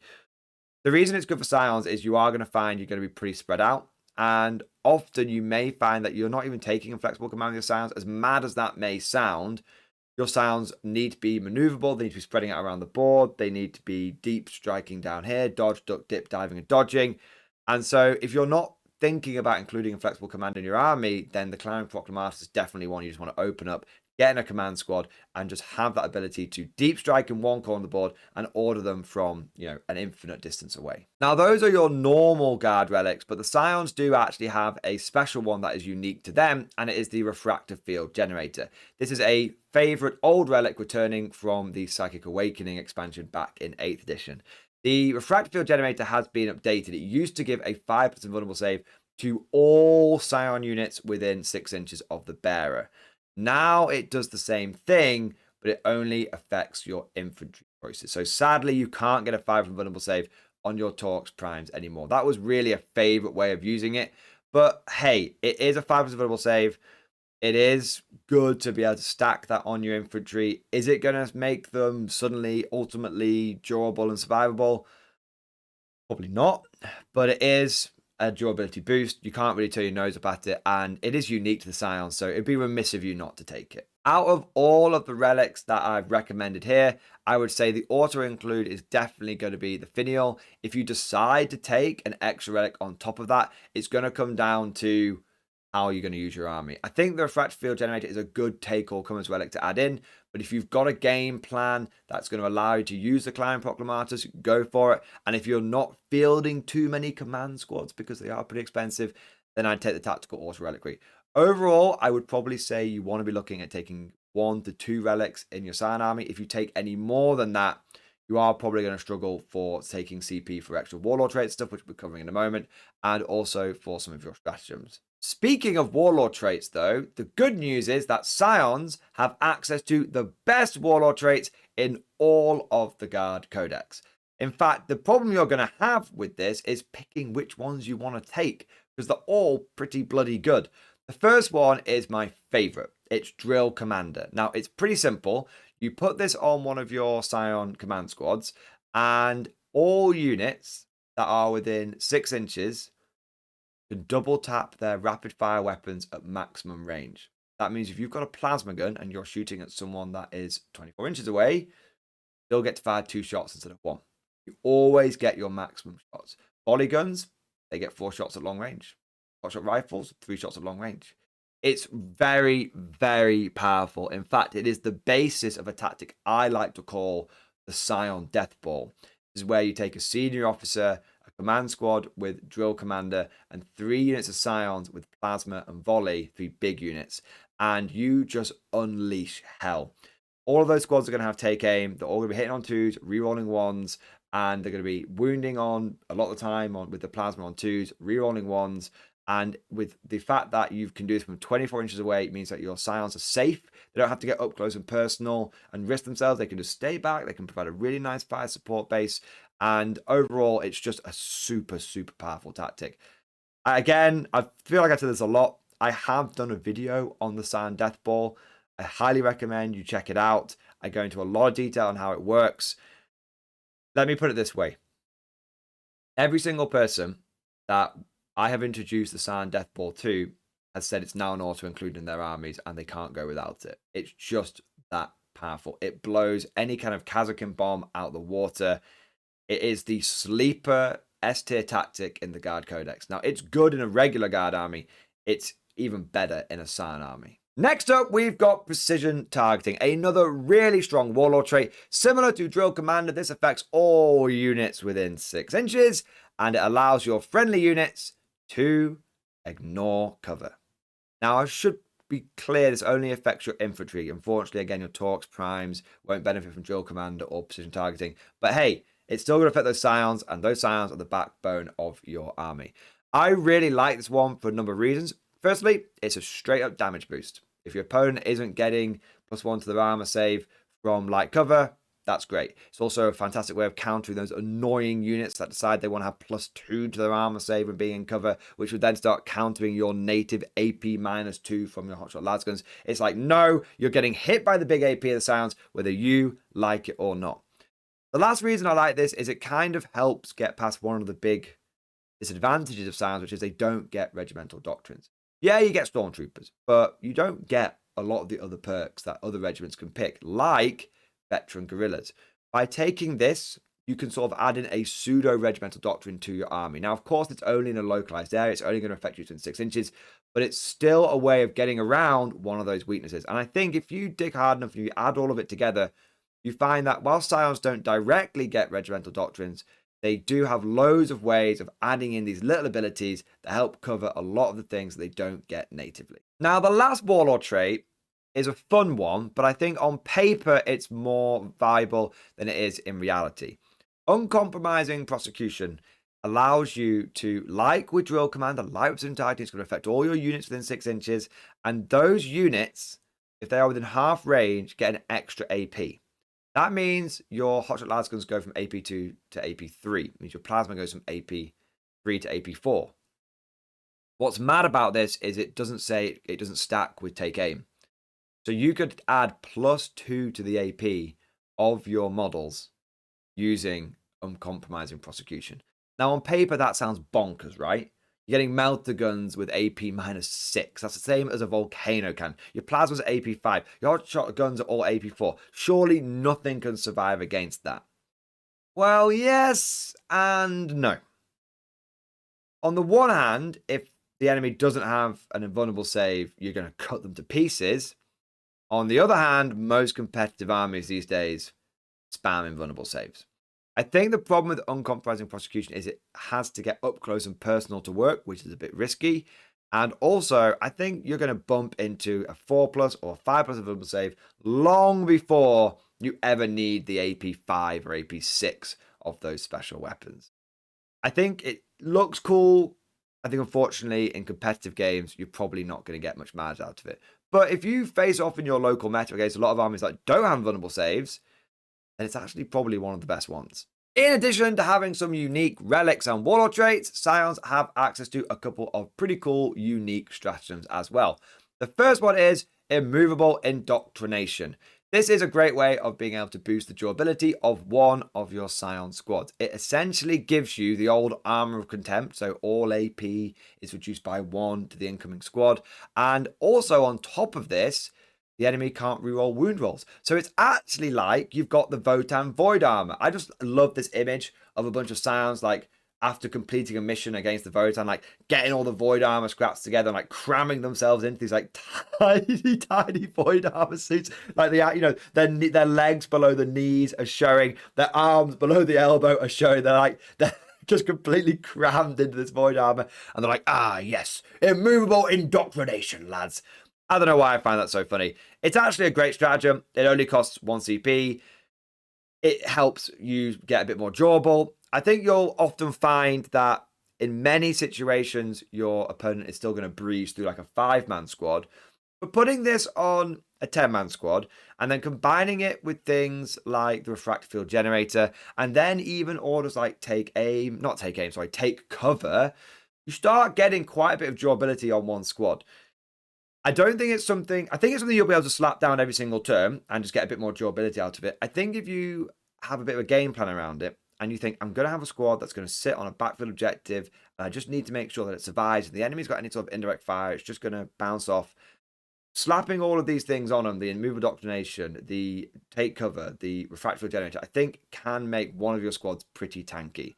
The reason it's good for Scions is you are going to find you're going to be pretty spread out, and often you may find that you're not even taking a Flexible Command with your Scions. As mad as that may sound, your Scions need to be maneuverable. They need to be spreading out around the board. They need to be deep striking down here, dodge, duck, dip, diving, and dodging. And so if you're not thinking about including a Flexible Command in your army, then the Clarion Proclamatus is definitely one you just want to open up, get in a command squad, and just have that ability to deep strike in one corner of the board and order them from, an infinite distance away. Now, those are your normal guard relics, but the Scions do actually have a special one that is unique to them, and it is the Refractive Field Generator. This is a favorite old relic returning from the Psychic Awakening expansion back in 8th edition. The Refractive Field Generator has been updated. It used to give a 5% vulnerable save to all Scion units within 6 inches of the bearer. Now it does the same thing, but it only affects your infantry choices. So sadly, you can't get a 5% vulnerable save on your Torx Primes anymore. That was really a favorite way of using it. But hey, it is a 5% vulnerable save. It is good to be able to stack that on your infantry. Is it going to make them suddenly, ultimately durable and survivable? Probably not, but it is a durability boost. You can't really turn your nose up at it, and it is unique to the Scion, so it'd be remiss of you not to take it. Out of all of the relics that I've recommended here, I would say the auto include is definitely going to be the Finial. If you decide to take an extra relic on top of that, it's going to come down to how you're going to use your army. I think the Refractive Field Generator is a good take-all-comers relic to add in, but if you've got a game plan that's going to allow you to use the Clarion Proclamatus, go for it. And if you're not fielding too many command squads because they are pretty expensive, then I'd take the Tactical Auto Reliquary. Overall, I would probably say you want to be looking at taking 1 to 2 relics in your Scion army. If you take any more than that, you are probably going to struggle for taking CP for extra Warlord trait stuff, which we're covering in a moment, and also for some of your stratagems. Speaking of Warlord traits, though, the good news is that Scions have access to the best Warlord traits in all of the Guard Codex. In fact, the problem you're going to have with this is picking which ones you want to take, because they're all pretty bloody good. The first one is my favorite. It's Drill Commander. Now, it's pretty simple. You put this on one of your Scion command squads, and all units that are within 6 inches can double tap their rapid fire weapons at maximum range. That means if you've got a plasma gun and you're shooting at someone that is 24 inches away, they'll get to fire 2 shots instead of 1. You always get your maximum shots. Volley guns, they get 4 shots at long range. Shot rifles, 3 shots at long range. It's very, very powerful. In fact, it is the basis of a tactic I like to call the Scion Death Ball. This is where you take a senior officer, a command squad with Drill Commander, and 3 units of Scions with Plasma and Volley, 3 big units, and you just unleash hell. All of those squads are going to have take aim. They're all going to be hitting on 2s, rerolling 1s, and they're going to be wounding on a lot of the time with the Plasma on 2s, rerolling 1s, And with the fact that you can do this from 24 inches away, it means that your Scions are safe. They don't have to get up close and personal and risk themselves. They can just stay back. They can provide a really nice fire support base. And overall, it's just a super, super powerful tactic. Again, I feel like I said this a lot. I have done a video on the Scion Death Ball. I highly recommend you check it out. I go into a lot of detail on how it works. Let me put it this way. Every single person that I have introduced the Scion Death Ball to has said it's now an auto-include in their armies and they can't go without it. It's just that powerful. It blows any kind of Kazakin bomb out the water. It is the sleeper S-tier tactic in the Guard Codex. Now, it's good in a regular Guard army. It's even better in a Scion army. Next up, we've got Precision Targeting, another really strong Warlord trait. Similar to Drill Commander, this affects all units within 6 inches, and it allows your friendly units to ignore cover. Now, I should be clear, this only affects your infantry. Unfortunately, again, your Torques, Primes won't benefit from Drill Commander or Precision Targeting. But hey, it's still going to affect those Scions, and those Scions are the backbone of your army. I really like this one for a number of reasons. Firstly, it's a straight-up damage boost. If your opponent isn't getting +1 to their armor save from light cover, that's great. It's also a fantastic way of countering those annoying units that decide they want to have +2 to their armor save and being in cover, which would then start countering your native AP -2 from your Hotshot Lasguns. It's like, no, you're getting hit by the big AP of the Scions, whether you like it or not. The last reason I like this is it kind of helps get past one of the big disadvantages of Scions, which is they don't get regimental doctrines. Yeah, you get Stormtroopers, but you don't get a lot of the other perks that other regiments can pick, like veteran guerrillas. By taking this, you can sort of add in a pseudo-regimental doctrine to your army. Now, of course, it's only in a localized area. It's only going to affect you within 6 inches, but it's still a way of getting around one of those weaknesses. And I think if you dig hard enough and you add all of it together, you find that while Scions don't directly get regimental doctrines, they do have loads of ways of adding in these little abilities that help cover a lot of the things that they don't get natively. Now, the last Warlord trait is a fun one, but I think on paper it's more viable than it is in reality. Uncompromising prosecution allows you to, like with Drill Commander, like with Precision Targeting, it's going to affect all your units within 6 inches, and those units, if they are within half range, get an extra AP. That means your Hotshot Lasguns go from AP2 to AP3. It means your Plasma goes from AP3 to AP4. What's mad about this is it doesn't stack with Take Aim. So you could add +2 to the AP of your models using uncompromising prosecution. Now, on paper, that sounds bonkers, right? You're getting melter guns with AP -6. That's the same as a volcano can. Your plasma's at AP5. Your hotshot guns are all AP4. Surely nothing can survive against that. Well, yes and no. On the one hand, if the enemy doesn't have an invulnerable save, you're going to cut them to pieces. On the other hand, most competitive armies these days spam invulnerable saves. I think the problem with uncompromising prosecution is it has to get up close and personal to work, which is a bit risky. And also, I think you're going to bump into a 4+ or 5+ invulnerable save long before you ever need the AP5 or AP6 of those special weapons. I think it looks cool. I think, unfortunately, in competitive games, you're probably not going to get much mileage out of it. But if you face off in your local meta against a lot of armies that don't have invulnerable saves, then it's actually probably one of the best ones. In addition to having some unique relics and warlord traits, Scions have access to a couple of pretty cool, unique stratagems as well. The first one is Immovable Indoctrination. This is a great way of being able to boost the durability of one of your Scion squads. It essentially gives you the old Armor of Contempt, so all AP is reduced by 1 to the incoming squad. And also on top of this, the enemy can't reroll wound rolls. So it's actually like you've got the Votan Void Armor. I just love this image of a bunch of Scions, like, after completing a mission against the Votan, like, getting all the Void Armor scraps together and, like, cramming themselves into these, like, tiny, tiny Void Armor suits. Like, their legs below the knees are showing. Their arms below the elbow are showing. They're just completely crammed into this Void Armor. And they're like, ah, yes, immovable indoctrination, lads. I don't know why I find that so funny. It's actually a great stratagem. It only costs 1 CP. It helps you get a bit more durable. I think you'll often find that in many situations, your opponent is still going to breeze through like a 5-man squad. But putting this on a 10-man squad and then combining it with things like the refractor field generator and then even orders like take cover, you start getting quite a bit of durability on one squad. I think it's something you'll be able to slap down every single turn and just get a bit more durability out of it. I think if you have a bit of a game plan around it and you think, I'm going to have a squad that's going to sit on a backfield objective and I just need to make sure that it survives. If the enemy's got any sort of indirect fire, it's just going to bounce off. Slapping all of these things on them, the immovable doctrination, the take cover, the refractor field generator, I think can make one of your squads pretty tanky.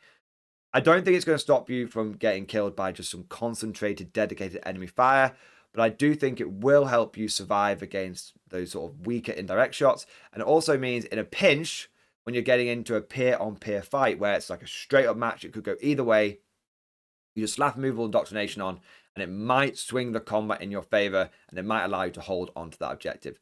I don't think it's going to stop you from getting killed by just some concentrated, dedicated enemy fire, but I do think it will help you survive against those sort of weaker indirect shots. And it also means in a pinch, when you're getting into a peer-on-peer fight where it's like a straight-up match, it could go either way, you just slap immovable indoctrination on, and it might swing the combat in your favor, and it might allow you to hold on to that objective.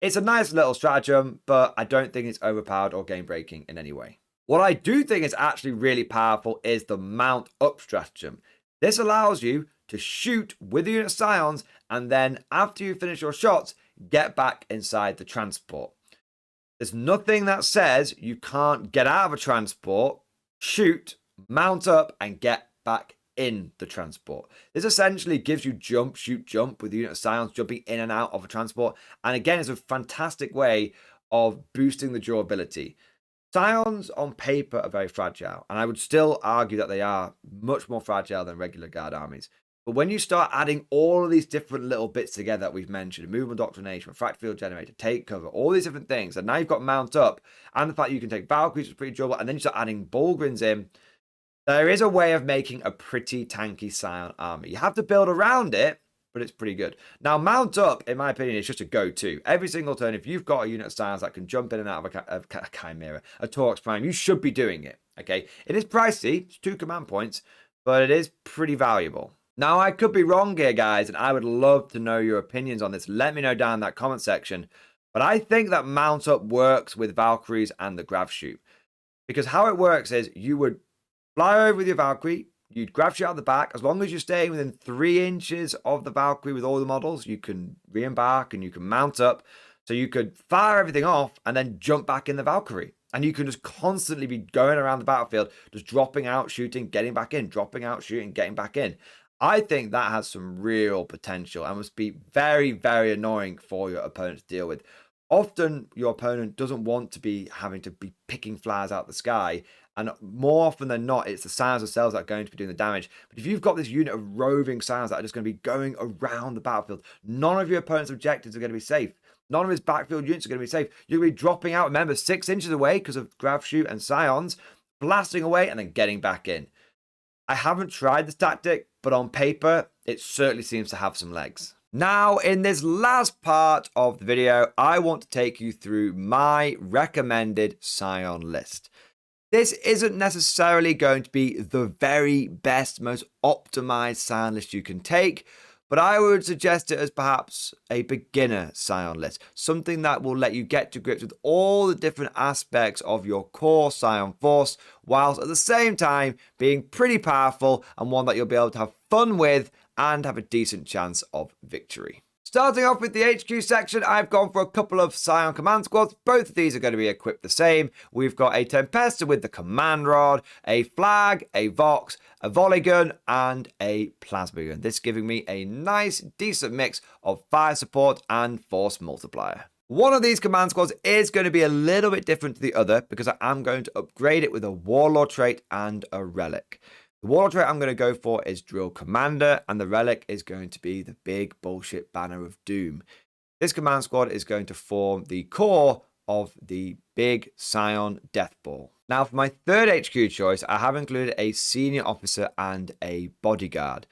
It's a nice little stratagem, but I don't think it's overpowered or game-breaking in any way. What I do think is actually really powerful is the mount up stratagem. This allows you to shoot with the unit Scions, and then after you finish your shots, get back inside the transport. There's nothing that says you can't get out of a transport, shoot, mount up, and get back in the transport. This essentially gives you jump, shoot, jump with the unit of Scions jumping in and out of a transport. And again, it's a fantastic way of boosting the durability. Scions on paper are very fragile, and I would still argue that they are much more fragile than regular guard armies. But when you start adding all of these different little bits together that we've mentioned, movement doctrination, refractor field generator, take cover, all these different things, and now you've got mount up, and the fact you can take Valkyries is pretty durable, and then you start adding Bulgrins in, there is a way of making a pretty tanky Scion army. You have to build around it, but it's pretty good. Now, mount up, in my opinion, is just a go-to. Every single turn, if you've got a unit of Scions that can jump in and out of a Chimera, a Torx Prime, you should be doing it, okay? It is pricey, it's 2 command points, but it is pretty valuable. Now, I could be wrong here, guys, and I would love to know your opinions on this. Let me know down in that comment section. But I think that mount up works with Valkyries and the Grav Shoot. Because how it works is you would fly over with your Valkyrie, you'd Grav Shoot out the back. As long as you're staying within 3 inches of the Valkyrie with all the models, you can re-embark and you can mount up. So you could fire everything off and then jump back in the Valkyrie. And you can just constantly be going around the battlefield, just dropping out, shooting, getting back in, dropping out, shooting, getting back in. I think that has some real potential and must be very, very annoying for your opponent to deal with. Often your opponent doesn't want to be having to be picking flares out the sky. And more often than not, it's the Scions themselves that are going to be doing the damage. But if you've got this unit of roving Scions that are just going to be going around the battlefield, none of your opponent's objectives are going to be safe. None of his backfield units are going to be safe. You're going to be dropping out, remember, 6 inches away because of Grav Shoot and Scions, blasting away and then getting back in. I haven't tried this tactic, but on paper, it certainly seems to have some legs. Now, in this last part of the video, I want to take you through my recommended Scion list. This isn't necessarily going to be the very best, most optimized Scion list you can take, but I would suggest it as perhaps a beginner Scion list, something that will let you get to grips with all the different aspects of your core Scion force, whilst at the same time being pretty powerful and one that you'll be able to have fun with and have a decent chance of victory. Starting off with the HQ section, I've gone for a couple of Scion command squads. Both of these are going to be equipped the same. We've got a Tempestus with the command rod, a flag, a Vox, a volley gun, and a plasma gun. This giving me a nice, decent mix of fire support and force multiplier. One of these command squads is going to be a little bit different to the other because I am going to upgrade it with a Warlord trait and a relic. The Warlord trait I'm going to go for is Drill Commander, and the relic is going to be the big bullshit Banner of Doom. This command squad is going to form the core of the big Scion Death Ball. Now, for my third HQ choice, I have included a senior officer and a bodyguard.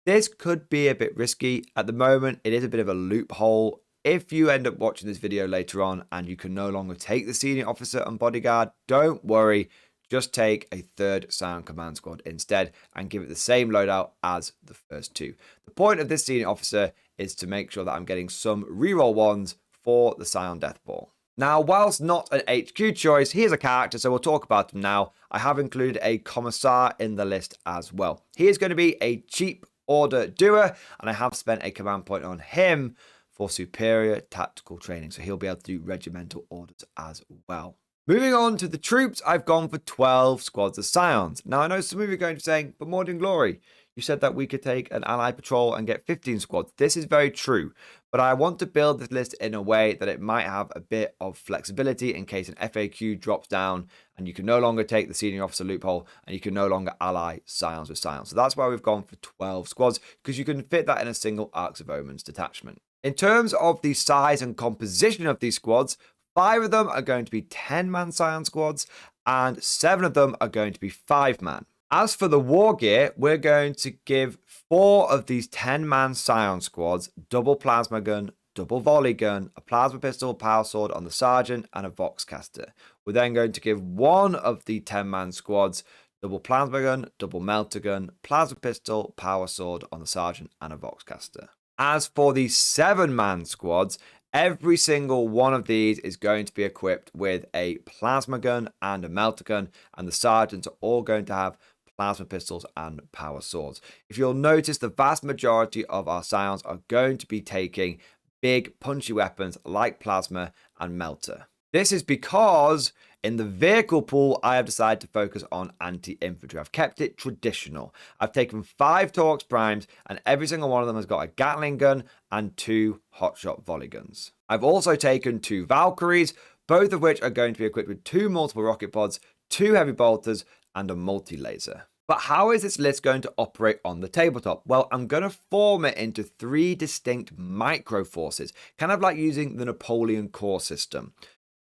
This could be a bit risky. At the moment, it is a bit of a loophole. If you end up watching this video later on and you can no longer take the senior officer and bodyguard, don't worry. Just take a third Scion command squad instead and give it the same loadout as the first two. The point of this senior officer is to make sure that I'm getting some reroll ones for the Scion Death Ball. Now, whilst not an HQ choice, he is a character, so we'll talk about him now. I have included a Commissar in the list as well. He is going to be a cheap order doer, and I have spent a command point on him for superior tactical training, so he'll be able to do regimental orders as well. Moving on to the troops, I've gone for 12 squads of Scions. Now, I know some of you are going to be saying, but Mordian Glory, you said that we could take an allied patrol and get 15 squads. This is very true, but I want to build this list in a way that it might have a bit of flexibility in case an FAQ drops down and you can no longer take the senior officer loophole and you can no longer ally Scions with Scions. So that's why we've gone for 12 squads, because you can fit that in a single Arcs of Omens detachment. In terms of the size and composition of these squads, 5 of them are going to be 10-man Scion squads, and 7 of them are going to be 5-man. As for the war gear, we're going to give 4 of these 10-man Scion squads double plasma gun, double volley gun, a plasma pistol, power sword on the sergeant, and a voxcaster. We're then going to give 1 of the 10-man squads double plasma gun, double melter gun, plasma pistol, power sword on the sergeant, and a voxcaster. As for the 7-man squads, every single one of these is going to be equipped with a plasma gun and a melter gun, and the sergeants are all going to have plasma pistols and power swords. If you'll notice, the vast majority of our Scions are going to be taking big punchy weapons like plasma and melter. This is because in the vehicle pool, I have decided to focus on anti-infantry. I've kept it traditional. I've taken 5 Torx Primes, and every single one of them has got a Gatling gun and 2 hotshot volley guns. I've also taken 2 Valkyries, both of which are going to be equipped with 2 multiple rocket pods, 2 heavy bolters, and a multi-laser. But how is this list going to operate on the tabletop? Well, I'm going to form it into 3 distinct micro forces, kind of like using the Napoleon Corps system.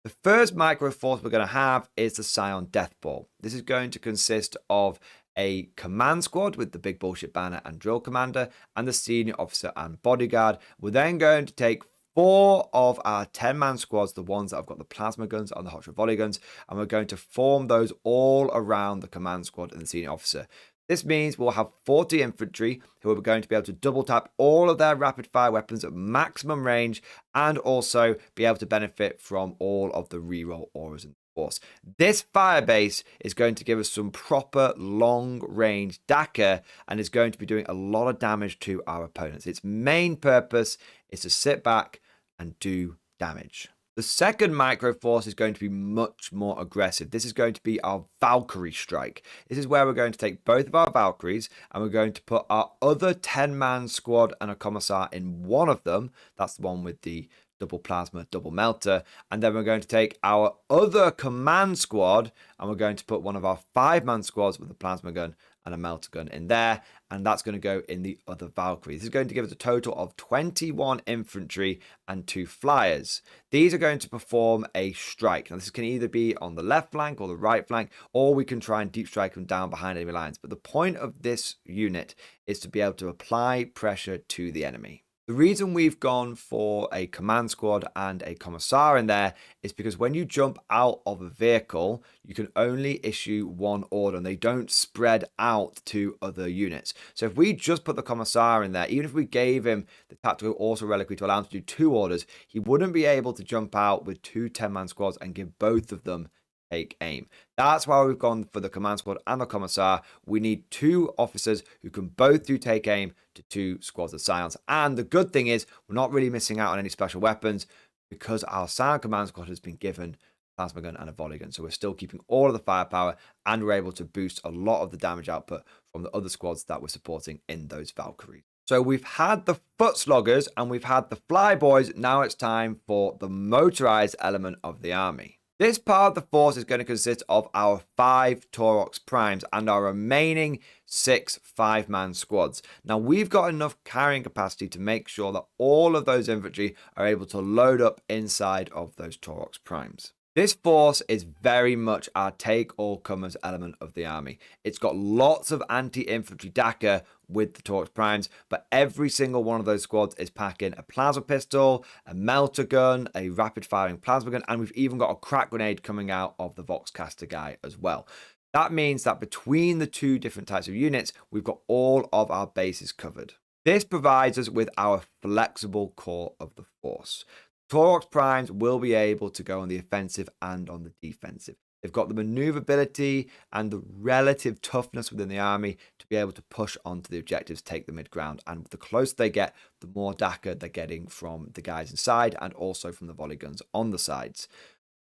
The first micro force we're going to have is the Scion Death Ball. This is going to consist of a command squad with the big bullshit banner and drill commander and the senior officer and bodyguard. We're then going to take 4 of our 10-man squads, the ones that have got the plasma guns and the hotshot volley guns, and we're going to form those all around the command squad and the senior officer. This means we'll have 40 infantry who are going to be able to double tap all of their rapid fire weapons at maximum range and also be able to benefit from all of the reroll auras in the force. This fire base is going to give us some proper long range DACA and is going to be doing a lot of damage to our opponents. Its main purpose is to sit back and do damage. The second micro force is going to be much more aggressive. This is going to be our Valkyrie strike. This is where we're going to take both of our Valkyries and we're going to put our other 10-man squad and a commissar in one of them. That's the one with the double plasma, double melter. And then we're going to take our other command squad and we're going to put one of our 5-man squads with a plasma gun and a melter gun in there, and that's going to go in the other Valkyrie. This is going to give us a total of 21 infantry and 2 flyers. These are going to perform a strike. Now, this can either be on the left flank or the right flank, or we can try and deep strike them down behind enemy lines. But the point of this unit is to be able to apply pressure to the enemy. The reason we've gone for a command squad and a commissar in there is because when you jump out of a vehicle, you can only issue 1 order and they don't spread out to other units. So if we just put the commissar in there, even if we gave him the tactical auto reliquary to allow him to do 2 orders, he wouldn't be able to jump out with 2 10-man squads and give both of them take aim. That's why we've gone for the command squad and the commissar. We need 2 officers who can both do take aim to 2 squads of Scions. And the good thing is we're not really missing out on any special weapons because our Scion command squad has been given a plasma gun and a volley gun. So we're still keeping all of the firepower and we're able to boost a lot of the damage output from the other squads that we're supporting in those Valkyries. So we've had the foot sloggers and we've had the flyboys. Now it's time for the motorized element of the army. This part of the force is going to consist of our 5 Torx Primes and our remaining 6 5-man squads. Now, we've got enough carrying capacity to make sure that all of those infantry are able to load up inside of those Torx Primes. This force is very much our take-all-comers element of the army. It's got lots of anti-infantry DACA with the Torx Primes, but every single one of those squads is packing a plasma pistol, a melter gun, a rapid-firing plasma gun, and we've even got a crack grenade coming out of the Voxcaster guy as well. That means that between the 2 different types of units, we've got all of our bases covered. This provides us with our flexible core of the force. Taurox Primes will be able to go on the offensive and on the defensive. They've got the maneuverability and the relative toughness within the army to be able to push onto the objectives, take the mid-ground. And the closer they get, the more DACA they're getting from the guys inside and also from the volley guns on the sides.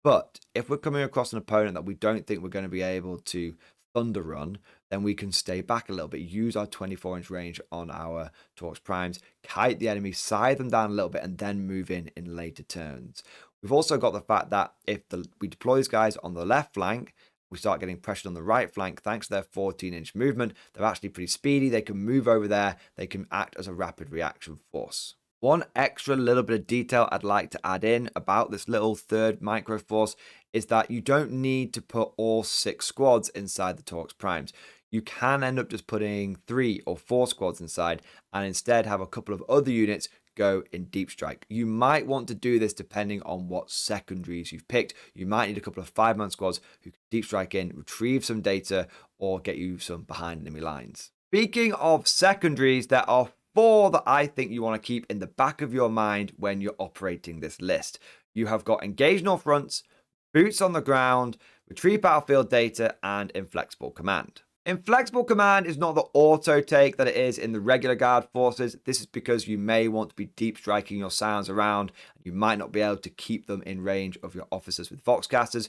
But if we're coming across an opponent that we don't think we're going to be able to thunder run, then we can stay back a little bit, use our 24-inch range on our Taurox Primes, kite the enemy, side them down a little bit, and then move in later turns. We've also got the fact that if we deploy these guys on the left flank, we start getting pressured on the right flank. Thanks to their 14-inch movement, they're actually pretty speedy. They can move over there. They can act as a rapid reaction force. One extra little bit of detail I'd like to add in about this little third micro force is that you don't need to put all 6 squads inside the Taurox Primes. You can end up just putting 3 or 4 squads inside and instead have a couple of other units go in deep strike. You might want to do this depending on what secondaries you've picked. You might need a couple of 5-man squads who can deep strike in, retrieve some data, or get you some behind enemy lines. Speaking of secondaries, there are 4 that I think you want to keep in the back of your mind when you're operating this list. You have got engaged north fronts, boots on the ground, retrieve battlefield data, and inflexible command. Inflexible command is not the auto take that it is in the regular guard forces. This is because you may want to be deep striking your Scions around. You might not be able to keep them in range of your officers with Voxcasters,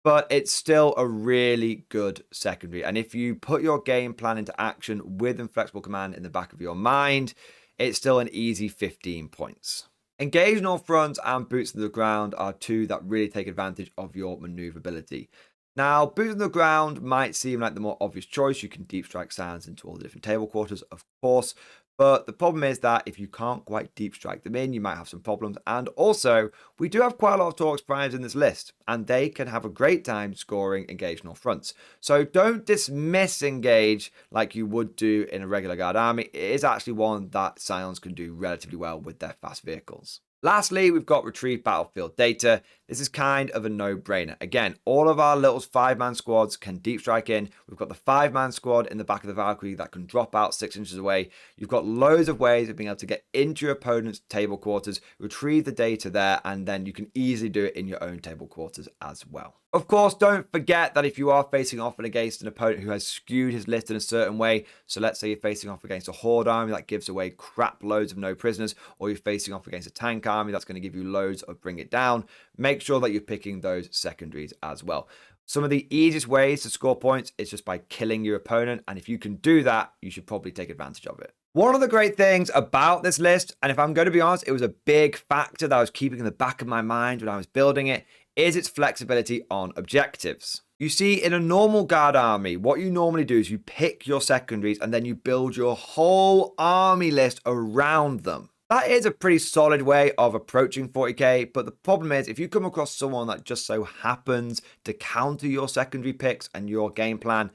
but it's still a really good secondary. And if you put your game plan into action with inflexible command in the back of your mind, it's still an easy 15 points. Engage north front and boots to the ground are 2 that really take advantage of your maneuverability. Now, boots on the ground might seem like the more obvious choice. You can deep strike Scions into all the different table quarters, of course. But the problem is that if you can't quite deep strike them in, you might have some problems. And also, we do have quite a lot of Taurox Primes in this list, and they can have a great time scoring engaged north fronts. So don't dismiss engage like you would do in a regular guard army. It is actually one that Scions can do relatively well with their fast vehicles. Lastly, we've got retrieve battlefield data. This is kind of a no-brainer. Again, all of our little 5-man squads can deep strike in. We've got the 5-man squad in the back of the Valkyrie that can drop out 6 inches away. You've got loads of ways of being able to get into your opponent's table quarters, retrieve the data there, and then you can easily do it in your own table quarters as well. Of course, don't forget that if you are facing off against an opponent who has skewed his list in a certain way, so let's say you're facing off against a horde army that gives away crap loads of no prisoners, or you're facing off against a tank army that's going to give you loads of bring it down, make sure that you're picking those secondaries as well. Some of the easiest ways to score points is just by killing your opponent, and if you can do that, you should probably take advantage of it. One of the great things about this list, and if I'm going to be honest, it was a big factor that I was keeping in the back of my mind when I was building it, is its flexibility on objectives. You see, in a normal guard army, what you normally do is you pick your secondaries and then you build your whole army list around them. That is a pretty solid way of approaching 40k, but the problem is if you come across someone that just so happens to counter your secondary picks and your game plan,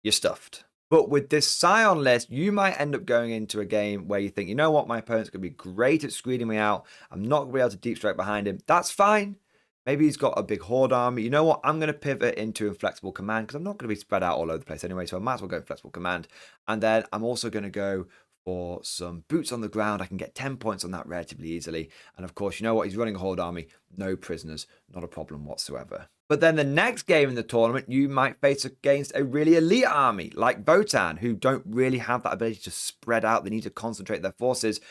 you're stuffed. But with this Scion list, you might end up going into a game where you think, you know what, my opponent's going to be great at screening me out. I'm not going to be able to deep strike behind him. That's fine. Maybe he's got a big horde army. You know what? I'm going to pivot into inflexible command because I'm not going to be spread out all over the place anyway. So I might as well go inflexible command. And then I'm also going to go for some boots on the ground. I can get 10 points on that relatively easily. And of course, you know what? He's running a horde army. No prisoners. Not a problem whatsoever. But then the next game in the tournament, you might face against a really elite army like Votan, who don't really have that ability to spread out. They need to concentrate their forces.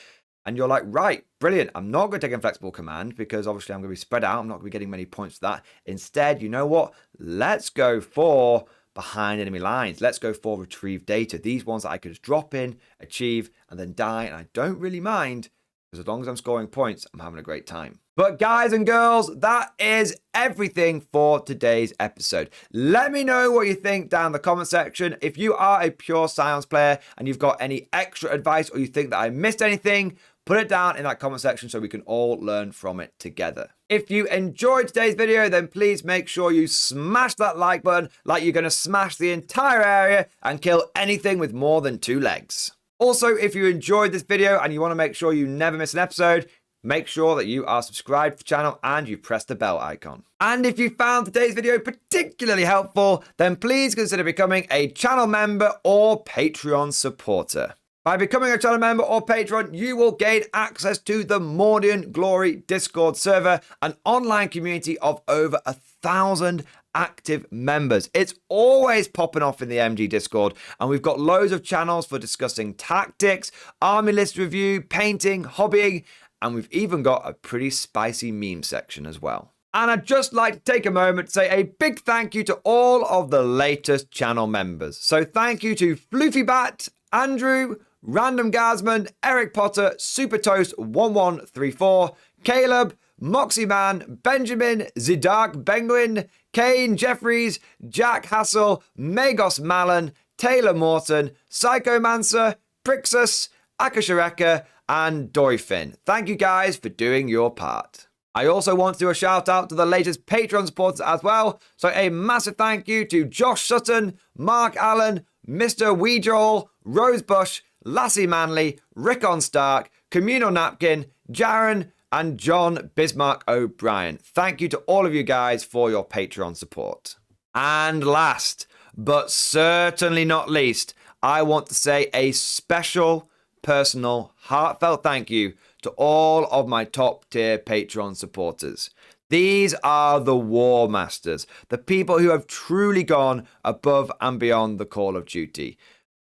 And you're like, right, brilliant. I'm not going to take inflexible command because obviously I'm going to be spread out. I'm not going to be getting many points for that. Instead, you know what? Let's go for behind enemy lines. Let's go for retrieve data. These ones that I could just drop in, achieve, and then die. And I don't really mind because as long as I'm scoring points, I'm having a great time. But guys and girls, that is everything for today's episode. Let me know what you think down in the comment section. If you are a pure Scions player and you've got any extra advice or you think that I missed anything, put it down in that comment section so we can all learn from it together. If you enjoyed today's video, then please make sure you smash that like button like you're going to smash the entire area and kill anything with more than 2 legs. Also, if you enjoyed this video and you want to make sure you never miss an episode, make sure that you are subscribed to the channel and you press the bell icon. And if you found today's video particularly helpful, then please consider becoming a channel member or Patreon supporter. By becoming a channel member or patron, you will gain access to the Mordian Glory Discord server, an online community of over 1,000 active members. It's always popping off in the MG Discord, and we've got loads of channels for discussing tactics, army list review, painting, hobbying, and we've even got a pretty spicy meme section as well. And I'd just like to take a moment to say a big thank you to all of the latest channel members. So thank you to Floofybat, Andrew, Random Gazman, Eric Potter, Super Toast 1134, Caleb, Moxie Man, Benjamin, Zidark Penguin, Kane Jeffries, Jack Hassel, Magos Malin, Taylor Morton, Psychomancer, Prixus, Akashareka, and Doyfin. Thank you guys for doing your part. I also want to do a shout out to the latest Patreon supporters as well. So a massive thank you to Josh Sutton, Mark Allen, Mr. Weedrawl, Rosebush, Lassie Manley, Rickon Stark, Communal Napkin, Jaren, and John Bismarck O'Brien. Thank you to all of you guys for your Patreon support. And last, but certainly not least, I want to say a special, personal, heartfelt thank you to all of my top tier Patreon supporters. These are the War Masters, the people who have truly gone above and beyond the call of duty.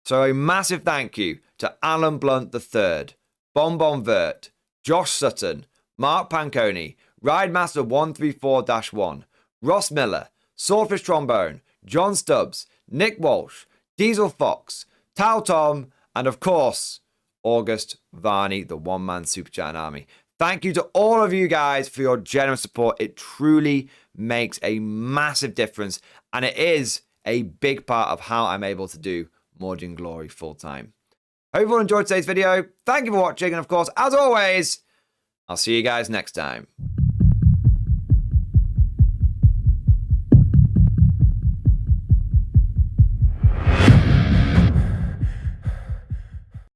So a massive thank you to Alan Blunt III, Bonbon Vert, Josh Sutton, Mark Panconi, Ridemaster 134-1, Ross Miller, Swordfish Trombone, John Stubbs, Nick Walsh, Diesel Fox, Tal Tom, and of course, August Varney, the one-man Super Giant Army. Thank you to all of you guys for your generous support. It truly makes a massive difference, and it is a big part of how I'm able to do Mordian Glory full time. Hope you all enjoyed today's video. Thank you for watching, and of course, as always, I'll see you guys next time.